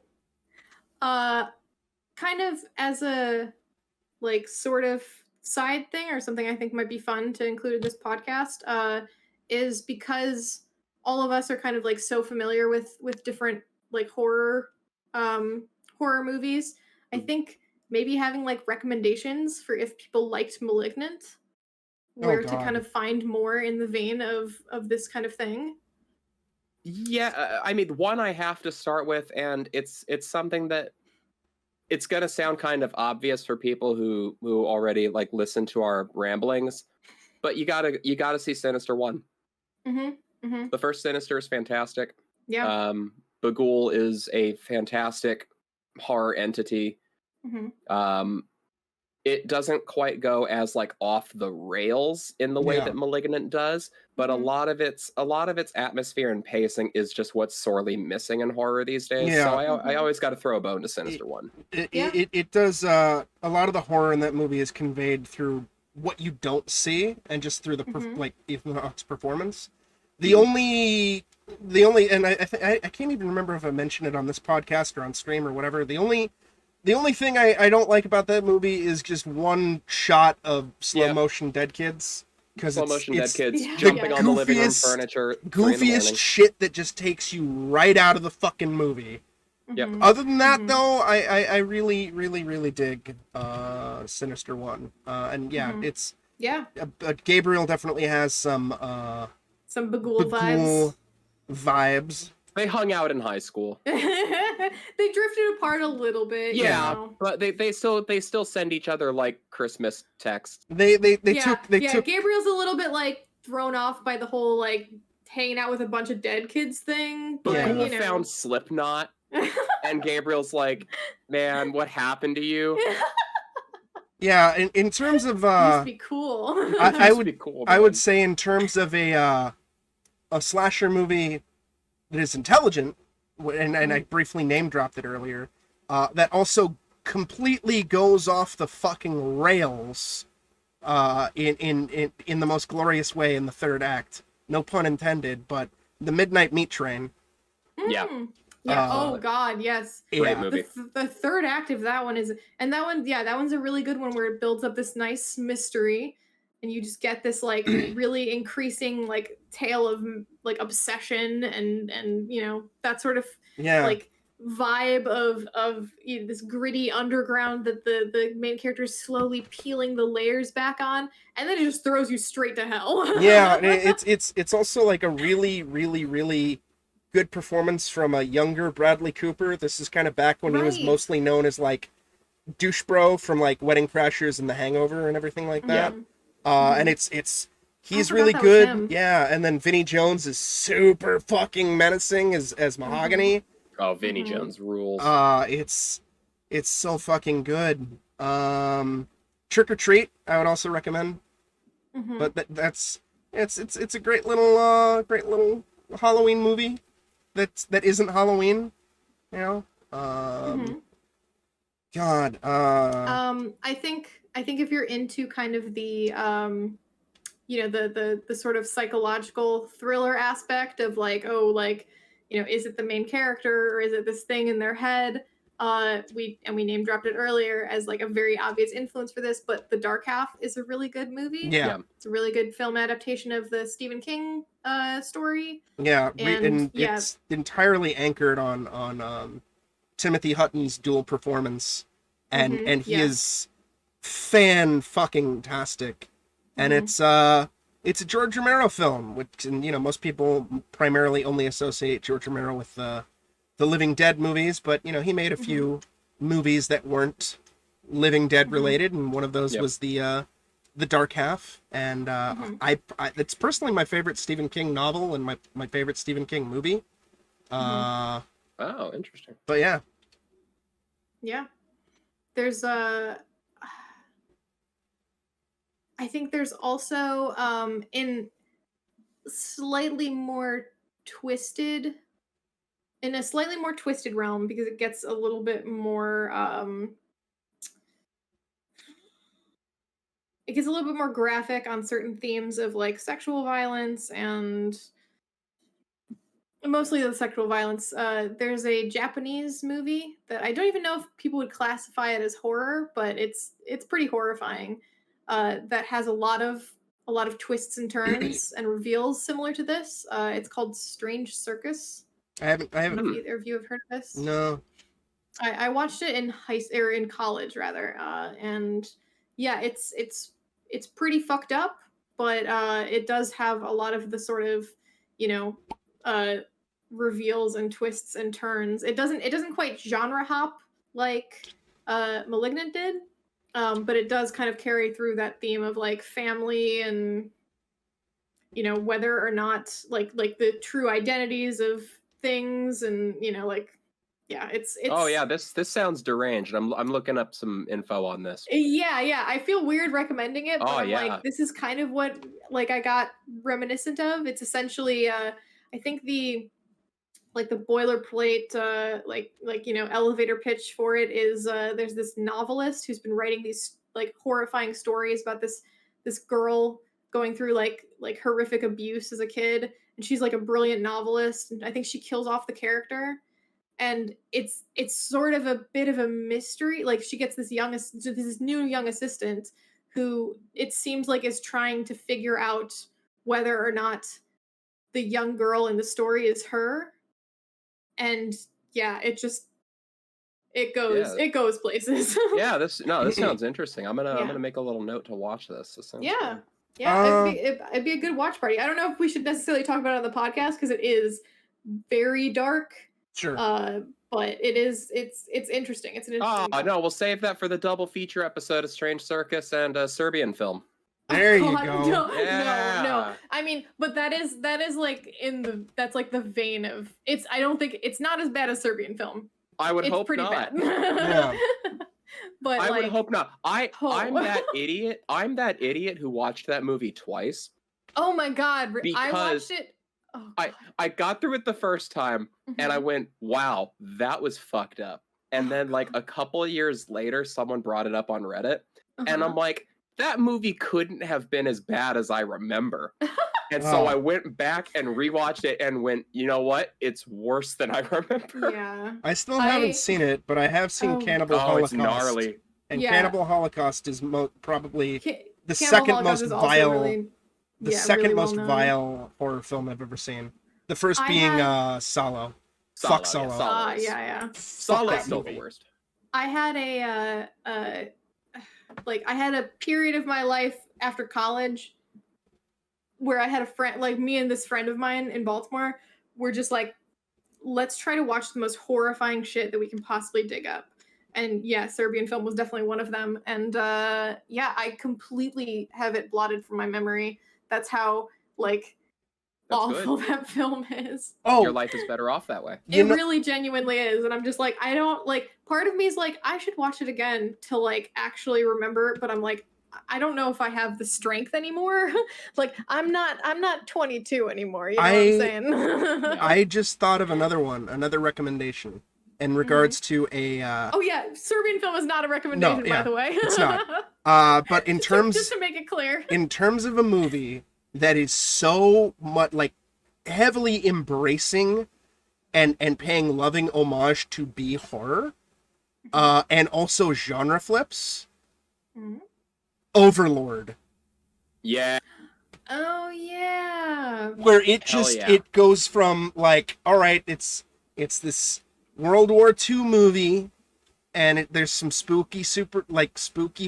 Kind of as a like sort of side thing or something I think might be fun to include in this podcast, is because all of us are kind of like so familiar with different like horror movies. I think maybe having like recommendations for if people liked Malignant, where to kind God. of find more in the vein of this kind of thing. Yeah, I mean, one I have to start with, and it's something that it's gonna sound kind of obvious for people who already like listen to our ramblings, but you gotta see Sinister 1. The first Sinister is fantastic. Yeah. Bagul is a fantastic horror entity. It doesn't quite go as like off the rails in the way Yeah. that Malignant does, but a lot of its atmosphere and pacing is just what's sorely missing in horror these days. Yeah. So I always got to throw a bone to Sinister 1. It does a lot of the horror in that movie is conveyed through what you don't see and just through the like Ethan Hawke's performance. The only and I can't even remember if I mentioned it on this podcast or on stream or whatever. The only thing I don't like about that movie is just one shot of slow motion dead kids. Because Slow motion dead kids Yeah. jumping Yeah. on the living room furniture. 3 in the Goofiest morning. shit that just takes you right out of the fucking movie. Yep. Other than that, though, I really, really, really dig Sinister 1. And yeah, it's... Yeah. Gabriel definitely has some Bagul vibes. They hung out in high school. They drifted apart a little bit. Yeah, you know? but they still send each other like Christmas texts. They took Gabriel's a little bit like thrown off by the whole like hanging out with a bunch of dead kids thing. But Bagul you know. found Slipknot, and Gabriel's like, "Man, what happened to you?" Yeah, in terms of used to be cool. I would be cool, I man. would say in terms of a slasher movie that is intelligent, and I briefly name dropped it earlier, that also completely goes off the fucking rails in the most glorious way in the third act. No pun intended, but The Midnight Meat Train. Yeah. Yeah. Oh God, yes. Great Yeah. movie. The third act of that one is, and that one, yeah, that one's a really good one where it builds up this nice mystery, and you just get this like really increasing like tale of like obsession and you know that sort of like vibe of you know, this gritty underground that the main character is slowly peeling the layers back on, and then it just throws you straight to hell. Yeah, it's also like a really, really, really good performance from a younger Bradley Cooper. This is kind of back when he was mostly known as like douche bro from like Wedding Crashers and The Hangover and everything like that. And he's really good. Yeah, and then Vinnie Jones is super fucking menacing as Mahogany. Oh, Vinnie Jones rules. It's so fucking good. Trick or Treat, I would also recommend. But it's a great little Halloween movie that isn't Halloween, you know. God. I think if you're into kind of the you know the sort of psychological thriller aspect of like, oh, like, you know, is it the main character or is it this thing in their head? We name dropped it earlier as like a very obvious influence for this, but The Dark Half is a really good movie. Yeah. It's a really good film adaptation of the Stephen King story. Yeah, and yeah. it's entirely anchored on Timothy Hutton's dual performance, and he is fan-fucking-tastic. And it's a George Romero film, which, and, you know, most people primarily only associate George Romero with the Living Dead movies, but, you know, he made a few movies that weren't Living Dead related, and one of those was the Dark Half, and I it's personally my favorite Stephen King novel and my favorite Stephen King movie. Oh, interesting. But yeah. There's I think there's also in a slightly more twisted realm, because it gets a little bit more it gets a little bit more graphic on certain themes of like sexual violence, and mostly the sexual violence. There's a Japanese movie that I don't even know if people would classify it as horror, but it's pretty horrifying. That has a lot of a lot of twists and turns and reveals similar to this. It's called Strange Circus. I I don't know haven't. if either of you have heard of this. No. I watched it in college rather, and yeah, it's pretty fucked up, but it does have a lot of the sort of, you know, reveals and twists and turns. It doesn't quite genre hop like Malignant did, but it does kind of carry through that theme of like family and, you know, whether or not like the true identities of things, and you know, like, yeah, it's Oh yeah, this sounds deranged. I'm looking up some info on this. yeah, I feel weird recommending it, but Oh, I'm yeah. like, this is kind of what like I got reminiscent of. It's essentially I think the boilerplate like you know, elevator pitch for it is there's this novelist who's been writing these like horrifying stories about this girl going through like horrific abuse as a kid, and she's like a brilliant novelist, and I think she kills off the character, and it's sort of a bit of a mystery. Like, she gets this new young assistant who it seems like is trying to figure out whether or not the young girl in the story is her. And yeah, it goes places. Yeah, this sounds interesting. I'm Yeah. gonna make a little note to watch this. This sounds Yeah. cool. Yeah, it'd be a good watch party. I don't know if we should necessarily talk about it on the podcast because it is very dark. Sure. But it's interesting. It's an interesting. Oh no, we'll save that for the double feature episode of Strange Circus and a Serbian film. There you God, go. No. Yeah. I mean, but that is like that's like the vein of it's. I don't think it's not as bad as Serbian film. I would It's hope pretty not. bad. Yeah. But I like, would hope not. I'm Oh. that idiot. I'm that idiot who watched that movie twice. oh my God, I Because watched it. Oh, God. I got through it the first time and I Mhm. went, wow, that was fucked up. And then like a couple of years later, someone brought it up on Reddit, and I'm Uh-huh. like, that movie couldn't have been as bad as I remember. And so Oh. I went back and rewatched it and went, you know what? It's worse than I remember. Yeah. I still I- haven't seen it, but I have seen Oh. Cannibal Oh, Holocaust. it's gnarly. And Yeah. Cannibal Holocaust is probably Ca- the Cannibal second Holocaust most is also vile, really- the yeah, second really most well-known. vile horror film I've ever seen. The first I being had- Salo. Salo, Fuck Salo. yeah, Salo. yeah. Fuck Solo's that still the movie. worst. I had I had a period of my life after college where I had a friend, like me and this friend of mine in Baltimore, were just like, let's try to watch the most horrifying shit that we can possibly dig up. And yeah, Serbian film was definitely one of them. And yeah, I completely have it blotted from my memory. That's how like That's awful good. that film is. Oh, Your life is better off that way. you It know, really genuinely is. And I'm just like, I don't like, part of me is like, I should watch it again to like actually remember it, but I'm like, I don't know if I have the strength anymore. Like, I'm not 22 anymore. You know what I'm saying? I just thought of another recommendation in regards to a Oh yeah, Serbian film is not a recommendation, yeah, by the way. it's not. But in terms just to make it clear. in terms of a movie that is so much like heavily embracing and paying loving homage to B horror, and also genre flips, Mhm. Overlord, Yeah. Oh yeah. where it Hell just yeah. it goes from like, all right, it's this World War II movie, and there's some spooky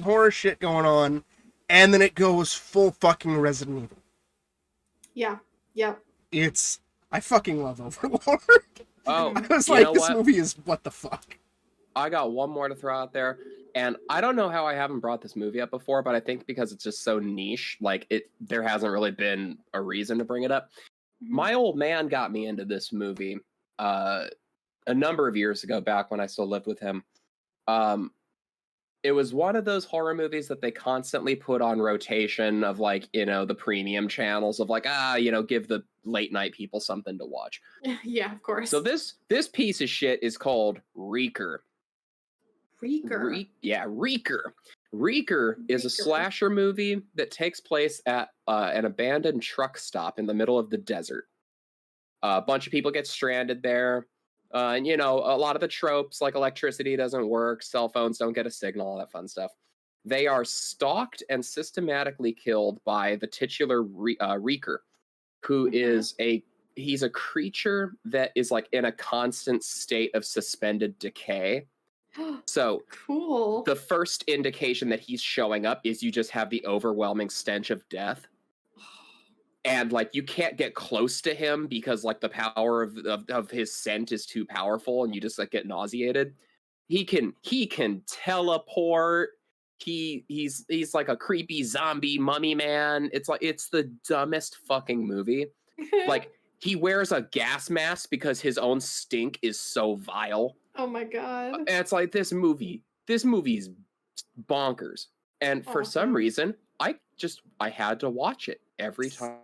horror shit going on, and then it goes full fucking Resident Evil. Yeah. Yep. I fucking love Overlord. Oh, I was you like, know this what? movie is what the fuck. I got one more to throw out there, and I don't know how I haven't brought this movie up before, but I think because it's just so niche, like there hasn't really been a reason to bring it up. Mhm. My old man got me into this movie a number of years ago, back when I still lived with him. It was one of those horror movies that they constantly put on rotation of like, you know, the premium channels of like, give the late night people something to watch. Yeah, of course. So this piece of shit is called Reeker. Reeker. Reeker. Reeker is a Reeker. slasher movie that takes place at an abandoned truck stop in the middle of the desert. A bunch of people get stranded there. And, you know, a lot of the tropes, like electricity doesn't work, cell phones don't get a signal, all that fun stuff. They are stalked and systematically killed by the titular Reeker, who is he's a creature that is like in a constant state of suspended decay. So cool. The first indication that he's showing up is you just have the overwhelming stench of death. And like you can't get close to him because like the power of his scent is too powerful and you just like get nauseated. He can teleport. He's like a creepy zombie mummy man. It's the dumbest fucking movie. Like he wears a gas mask because his own stink is so vile. Oh my god. And it's like this movie's bonkers. And for some reason, I had to watch it every time.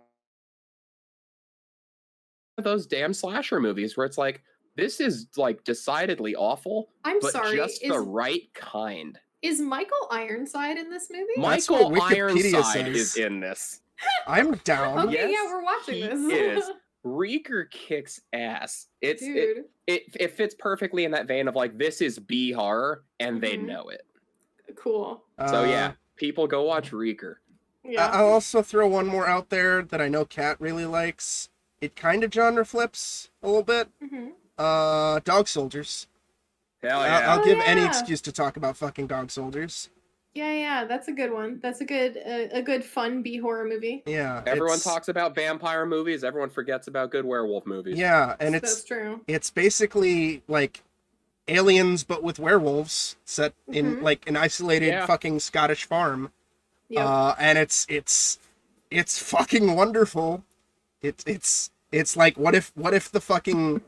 Those damn slasher movies where it's like, this is like decidedly awful, but just the right kind. Is Michael Ironside in this movie? Michael Ironside is in this. I'm down. Okay, yeah, we're watching this. Is. Reeker kicks ass. It fits perfectly in that vein of like, this is B horror and they know it. Cool. So yeah, people go watch Reeker. Yeah. I'll also throw one more out there that I know Kat really likes. It kind of genre flips a little bit. Dog Soldiers. Hell yeah. I'll give any excuse to talk about fucking Dog Soldiers. Yeah, that's a good one. That's a good fun B horror movie. Yeah. Everyone talks about vampire movies. Everyone forgets about good werewolf movies. Yeah, and that's true. It's basically like Aliens, but with werewolves set in like an isolated fucking Scottish farm. Yep. And it's fucking wonderful. It's like what if the fucking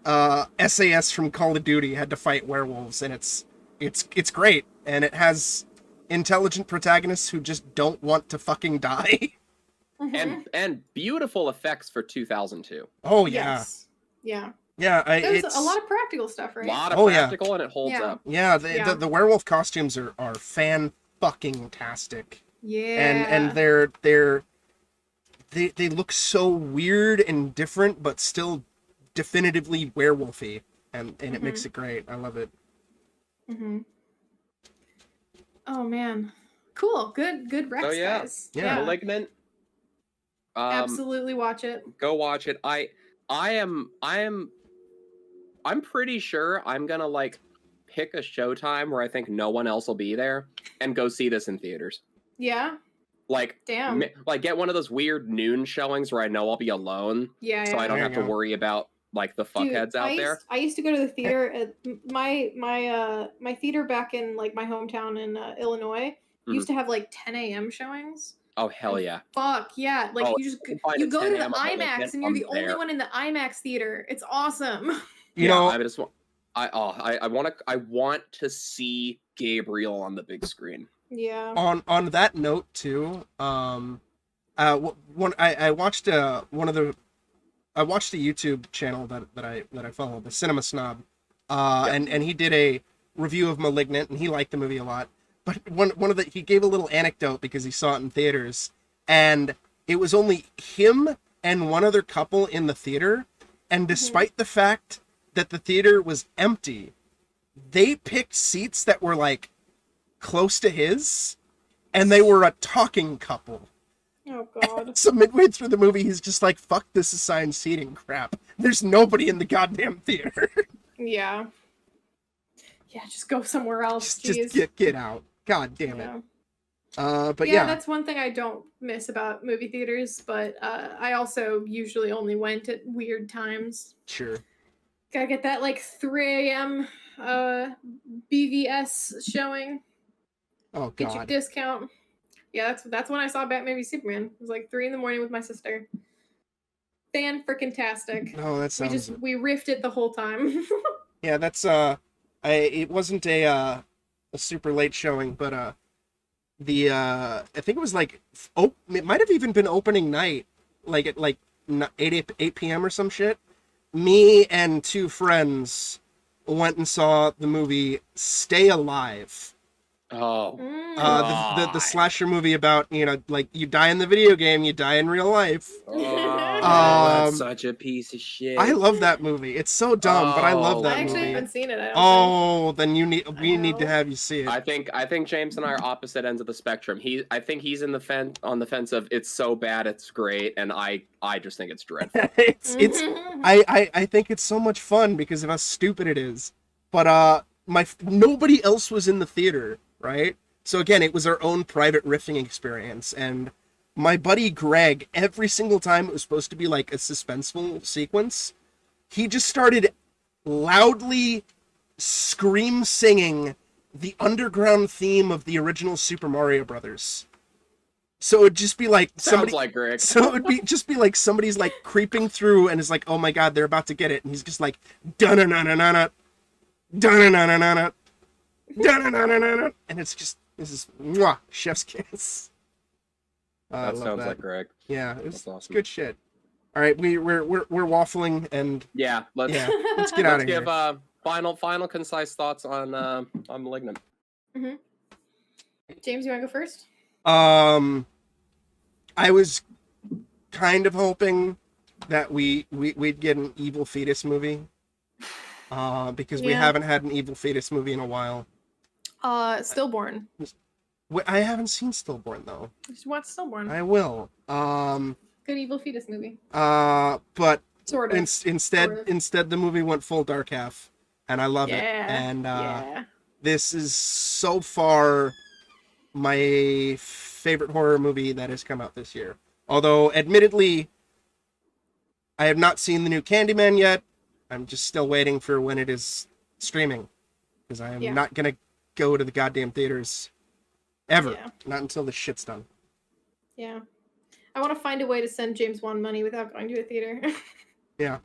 SAS from Call of Duty had to fight werewolves, and it's great, and it has intelligent protagonists who just don't want to fucking die. And beautiful effects for 2002. Oh yeah. Yes. Yeah. Yeah, There's a lot of practical stuff, right? A lot of practical, and it holds up. Yeah, the werewolf costumes are fan-fucking-tastic. Yeah. And they look so weird and different, but still definitively werewolfy, and it makes it great. I love it. Oh man, cool, good Rex guys. Yeah, Malignant. Absolutely watch it. Go watch it. I'm pretty sure I'm gonna like pick a showtime where I think no one else will be there and go see this in theaters. Yeah. Like, damn. Like get one of those weird noon showings where I know I'll be alone. Yeah. So I don't have to worry about like the fuckheads out there. I used to go to the theater at my theater back in like my hometown in Illinois. Used to have like 10 a.m. showings. Oh hell yeah! Fuck yeah! Like you go to the IMAX and you're the only one in the IMAX theater. It's awesome. You know, I want to see Gabriel on the big screen. Yeah. On that note too, I watched a YouTube channel that I follow, the Cinema Snob, and he did a review of *Malignant*, and he liked the movie a lot. But he gave a little anecdote because he saw it in theaters, and it was only him and one other couple in the theater, and despite the fact that the theater was empty, they picked seats that were like close to his, and they were a talking couple. Oh god. So midway through the movie, he's just like, fuck this assigned seating crap. There's nobody in the goddamn theater. Yeah. Yeah, just go somewhere else. Just get out. God damn it. But yeah, that's one thing I don't miss about movie theaters, but I also usually only went at weird times. Sure. Gotta get that like 3 a.m. BVS showing. Oh god. Get your discount. Yeah, that's when I saw Batman v Superman. It was like 3 a.m. with my sister. Fan-freaking-tastic. Oh, that sounds... We riffed it the whole time. Yeah, that's it wasn't a super late showing, but I think it was like it might have even been opening night, like at like 8 p.m. or some shit. Me and two friends went and saw the movie Stay Alive Oh, The slasher movie about, you know, like you die in the video game, you die in real life. that's such a piece of shit. I love that movie. It's so dumb, but I love that I actually movie. haven't seen it. I don't think. Then we need to have you see it. I think James and I are opposite ends of the spectrum. I think he's on the fence of it's so bad it's great, and I just think it's dreadful. I think it's so much fun because of how stupid it is. But nobody else was in the theater, right? So again, it was our own private riffing experience, and my buddy Greg, every single time it was supposed to be like a suspenseful sequence, he just started loudly scream singing the underground theme of the original Super Mario Brothers. So it'd just be like Sounds like Greg. So it would just be like somebody's like creeping through and is like, oh my god, they're about to get it, and he's just like da-na-na-na-na-na, da-na-na-na-na-na, da-na-na-na-na-na, and it's just, this is mwah, chef's kiss. That sounds like Greg. Yeah, it's awesome. Good shit. All right, we're waffling, and let's get out of here. Let's give final concise thoughts on Malignant. Mm-hmm. James, you want to go first? I was kind of hoping that we'd get an evil fetus movie, because we haven't had an evil fetus movie in a while. Stillborn. I haven't seen Stillborn though. You should watch Stillborn. I will. Good evil fetus movie. But Sort of. Instead the movie went full dark half, and I love it. And this is so far my favorite horror movie that has come out this year. Although, admittedly, I have not seen the new Candyman yet. I'm just still waiting for when it is streaming, because I am not gonna go to the goddamn theaters ever. Not until the shit's done. Yeah. I want to find a way to send James Wan money without going to a theater. Yeah.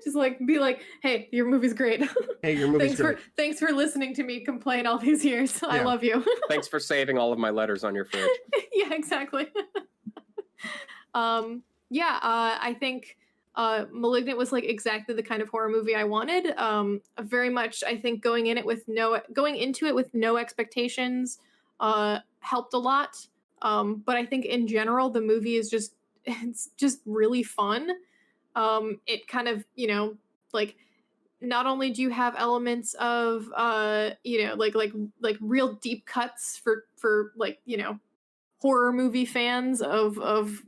Just like be like, hey, your movie's great. Hey, your movie's great. Thanks for listening to me complain all these years. I love you. Thanks for saving all of my letters on your fridge. Yeah, exactly. I think Malignant was like exactly the kind of horror movie I wanted. Very much, I think going into it with no expectations helped a lot. But I think in general the movie is it's just really fun. It kind of, like, not only do you have elements of like real deep cuts for like, horror movie fans of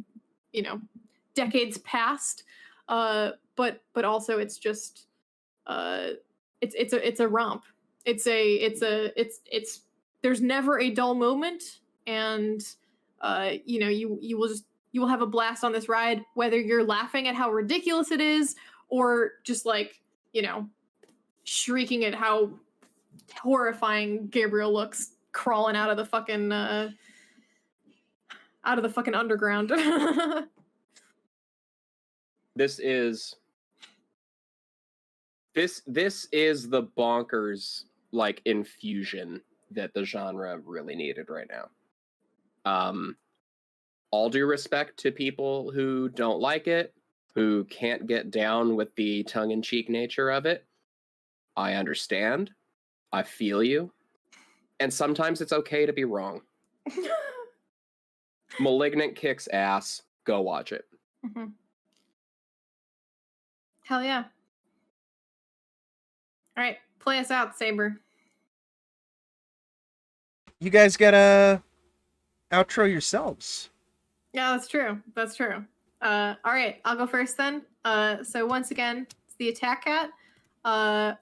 decades past, but also it's just it's a romp. It's there's never a dull moment, and you will have a blast on this ride, whether you're laughing at how ridiculous it is or just like, shrieking at how horrifying Gabriel looks crawling out of the fucking underground. This is the bonkers like infusion that the genre really needed right now. All due respect to people who don't like it, who can't get down with the tongue-in-cheek nature of it. I understand. I feel you. And sometimes it's okay to be wrong. Malignant kicks ass. Go watch it. Mm-hmm. Hell yeah. All right, play us out, Saber. You guys gotta outro yourselves. Yeah, that's true. That's true. All right, I'll go first then. So once again, it's the Attack Cat.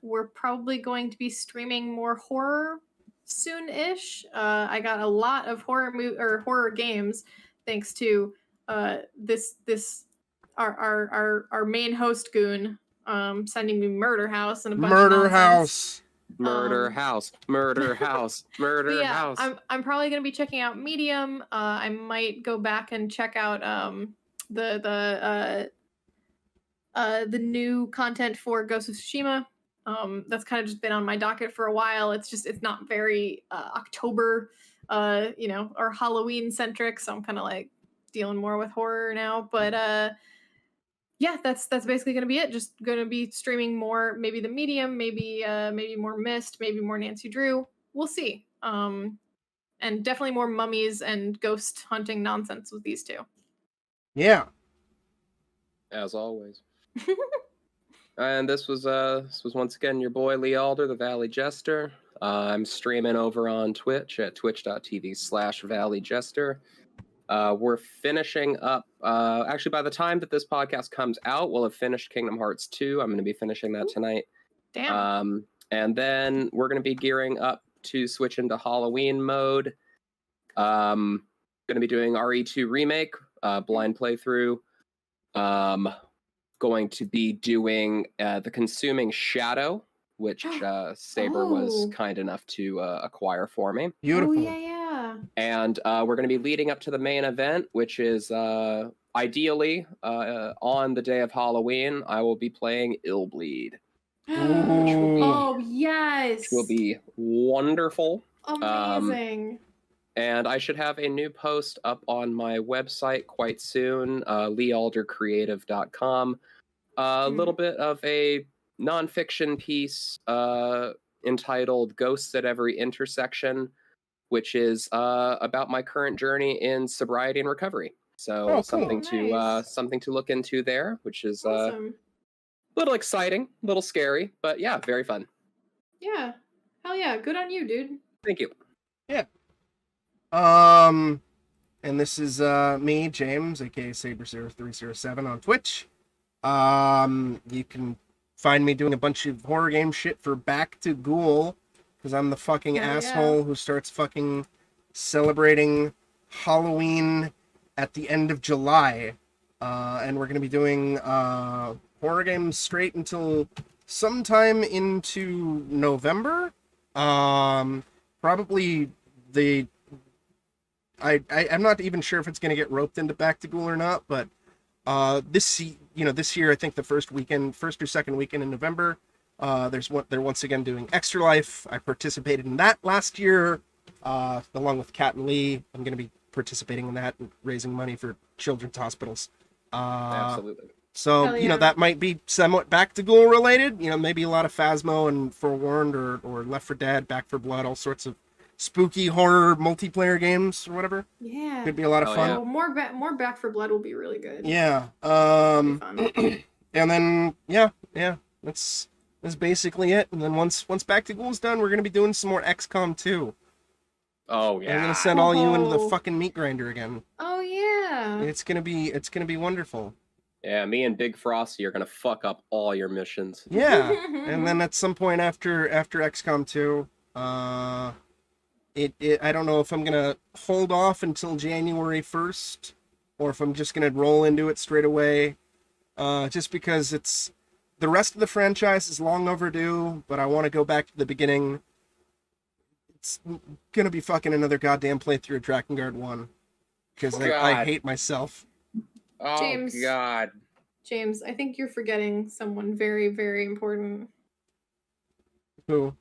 We're probably going to be streaming more horror soon-ish. I got a lot of horror games thanks to our main host Goon sending me Murder House and a bunch of nonsense. Murder House. I'm probably gonna be checking out Medium. I might go back and check out the new content for Ghost of Tsushima. That's kind of just been on my docket for a while. It's not very October, or Halloween centric. So I'm kind of like dealing more with horror now. But yeah, that's basically gonna be it. Just gonna be streaming more, maybe the Medium, maybe more Mist, maybe more Nancy Drew. We'll see. And definitely more mummies and ghost hunting nonsense with these two. Yeah. As always. And this was once again your boy Lee Alder, the Valley Jester. I'm streaming over on Twitch at twitch.tv/Valley Jester. We're finishing up. Actually, by the time that this podcast comes out, we'll have finished Kingdom Hearts 2. I'm going to be finishing that tonight. Damn. And then we're going to be gearing up to switch into Halloween mode. Going to be doing RE2 Remake, blind playthrough. Going to be doing The Consuming Shadow, which Saber was kind enough to acquire for me. Beautiful. Oh, yeah. And we're going to be leading up to the main event, which is ideally on the day of Halloween. I will be playing Illbleed. Oh, yes. Which will be wonderful. Amazing. And I should have a new post up on my website quite soon, leealdercreative.com. A little bit of a nonfiction piece entitled Ghosts at Every Intersection, which is about my current journey in sobriety and recovery. So cool. something Nice. to look into there, which is Awesome. a little exciting, a little scary, but yeah, very fun. Yeah. Hell yeah. Good on you, dude. Thank you. Yeah. And this is me, James, aka Saber0307 on Twitch. You can find me doing a bunch of horror game shit for Back to Ghoul, because I'm the fucking asshole who starts fucking celebrating Halloween at the end of July. And we're gonna be doing horror games straight until sometime into November. Probably I'm not even sure if it's gonna get roped into Back to Ghoul or not, but this year I think the first or second weekend in November, they're once again doing Extra Life. I participated in that last year, along with Kat and Lee. I'm gonna be participating in that and raising money for children's hospitals. Absolutely. So, that might be somewhat Back to Ghoul related. Maybe a lot of Phasmo and Forewarned or Left 4 Dead, Back 4 Blood, all sorts of spooky horror multiplayer games or whatever. Yeah. Could be a lot of fun. Yeah. More Back 4 Blood will be really good. Yeah. That'll be fun. And then that's basically it. And then once Back to Ghoul's done, we're gonna be doing some more XCOM 2. Oh yeah. I'm gonna send all you into the fucking meat grinder again. Oh yeah. It's gonna be wonderful. Yeah, me and Big Frosty are gonna fuck up all your missions. Yeah. And then at some point after XCOM 2, I don't know if I'm gonna hold off until January 1st, or if I'm just gonna roll into it straight away. Just because it's the rest of the franchise is long overdue, but I want to go back to the beginning. It's gonna be fucking another goddamn playthrough of Drakengard 1, because I hate myself. Oh James, God. James, I think you're forgetting someone very, very important. Who?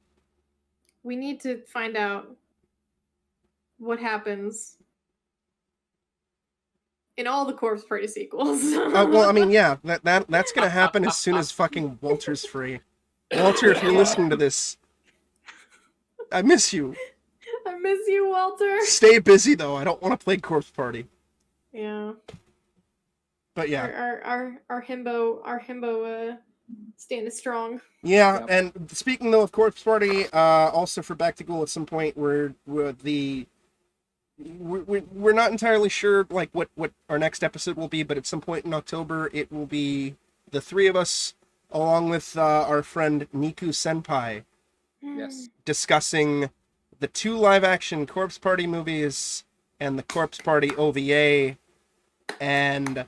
We need to find out what happens in all the Corpse Party sequels. Well, I mean, yeah, that's gonna happen as soon as fucking Walter's free. Walter, if you're listening to this, I miss you. I miss you, Walter. Stay busy though. I don't want to play Corpse Party. Yeah. But yeah. Our himbo stand is strong. Yeah, Yep. and speaking though of Corpse Party, also for Back to Ghoul at some point we're not entirely sure like what our next episode will be, but at some point in October it will be the three of us along with our friend Niku Senpai Yes. discussing the 2 live-action Corpse Party movies and the Corpse Party OVA, and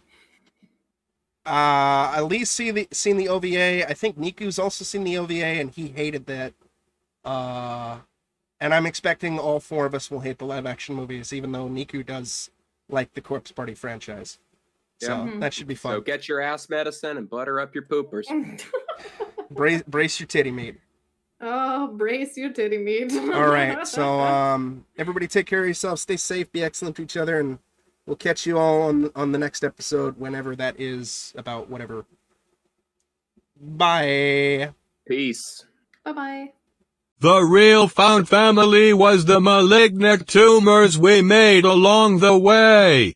Lee's seen the OVA. I think Niku's also seen the OVA, and he hated that. And I'm expecting all 4 of us will hate the live-action movies, even though Niku does like the Corpse Party franchise. So that should be fun. So get your ass medicine and butter up your poopers. Brace your titty meat. Oh, brace your titty meat. All right, so everybody take care of yourselves, stay safe, be excellent to each other, and we'll catch you all on the next episode, whenever that is, about whatever. Bye. Peace. Bye-bye. The real found family was the malignant tumors we made along the way.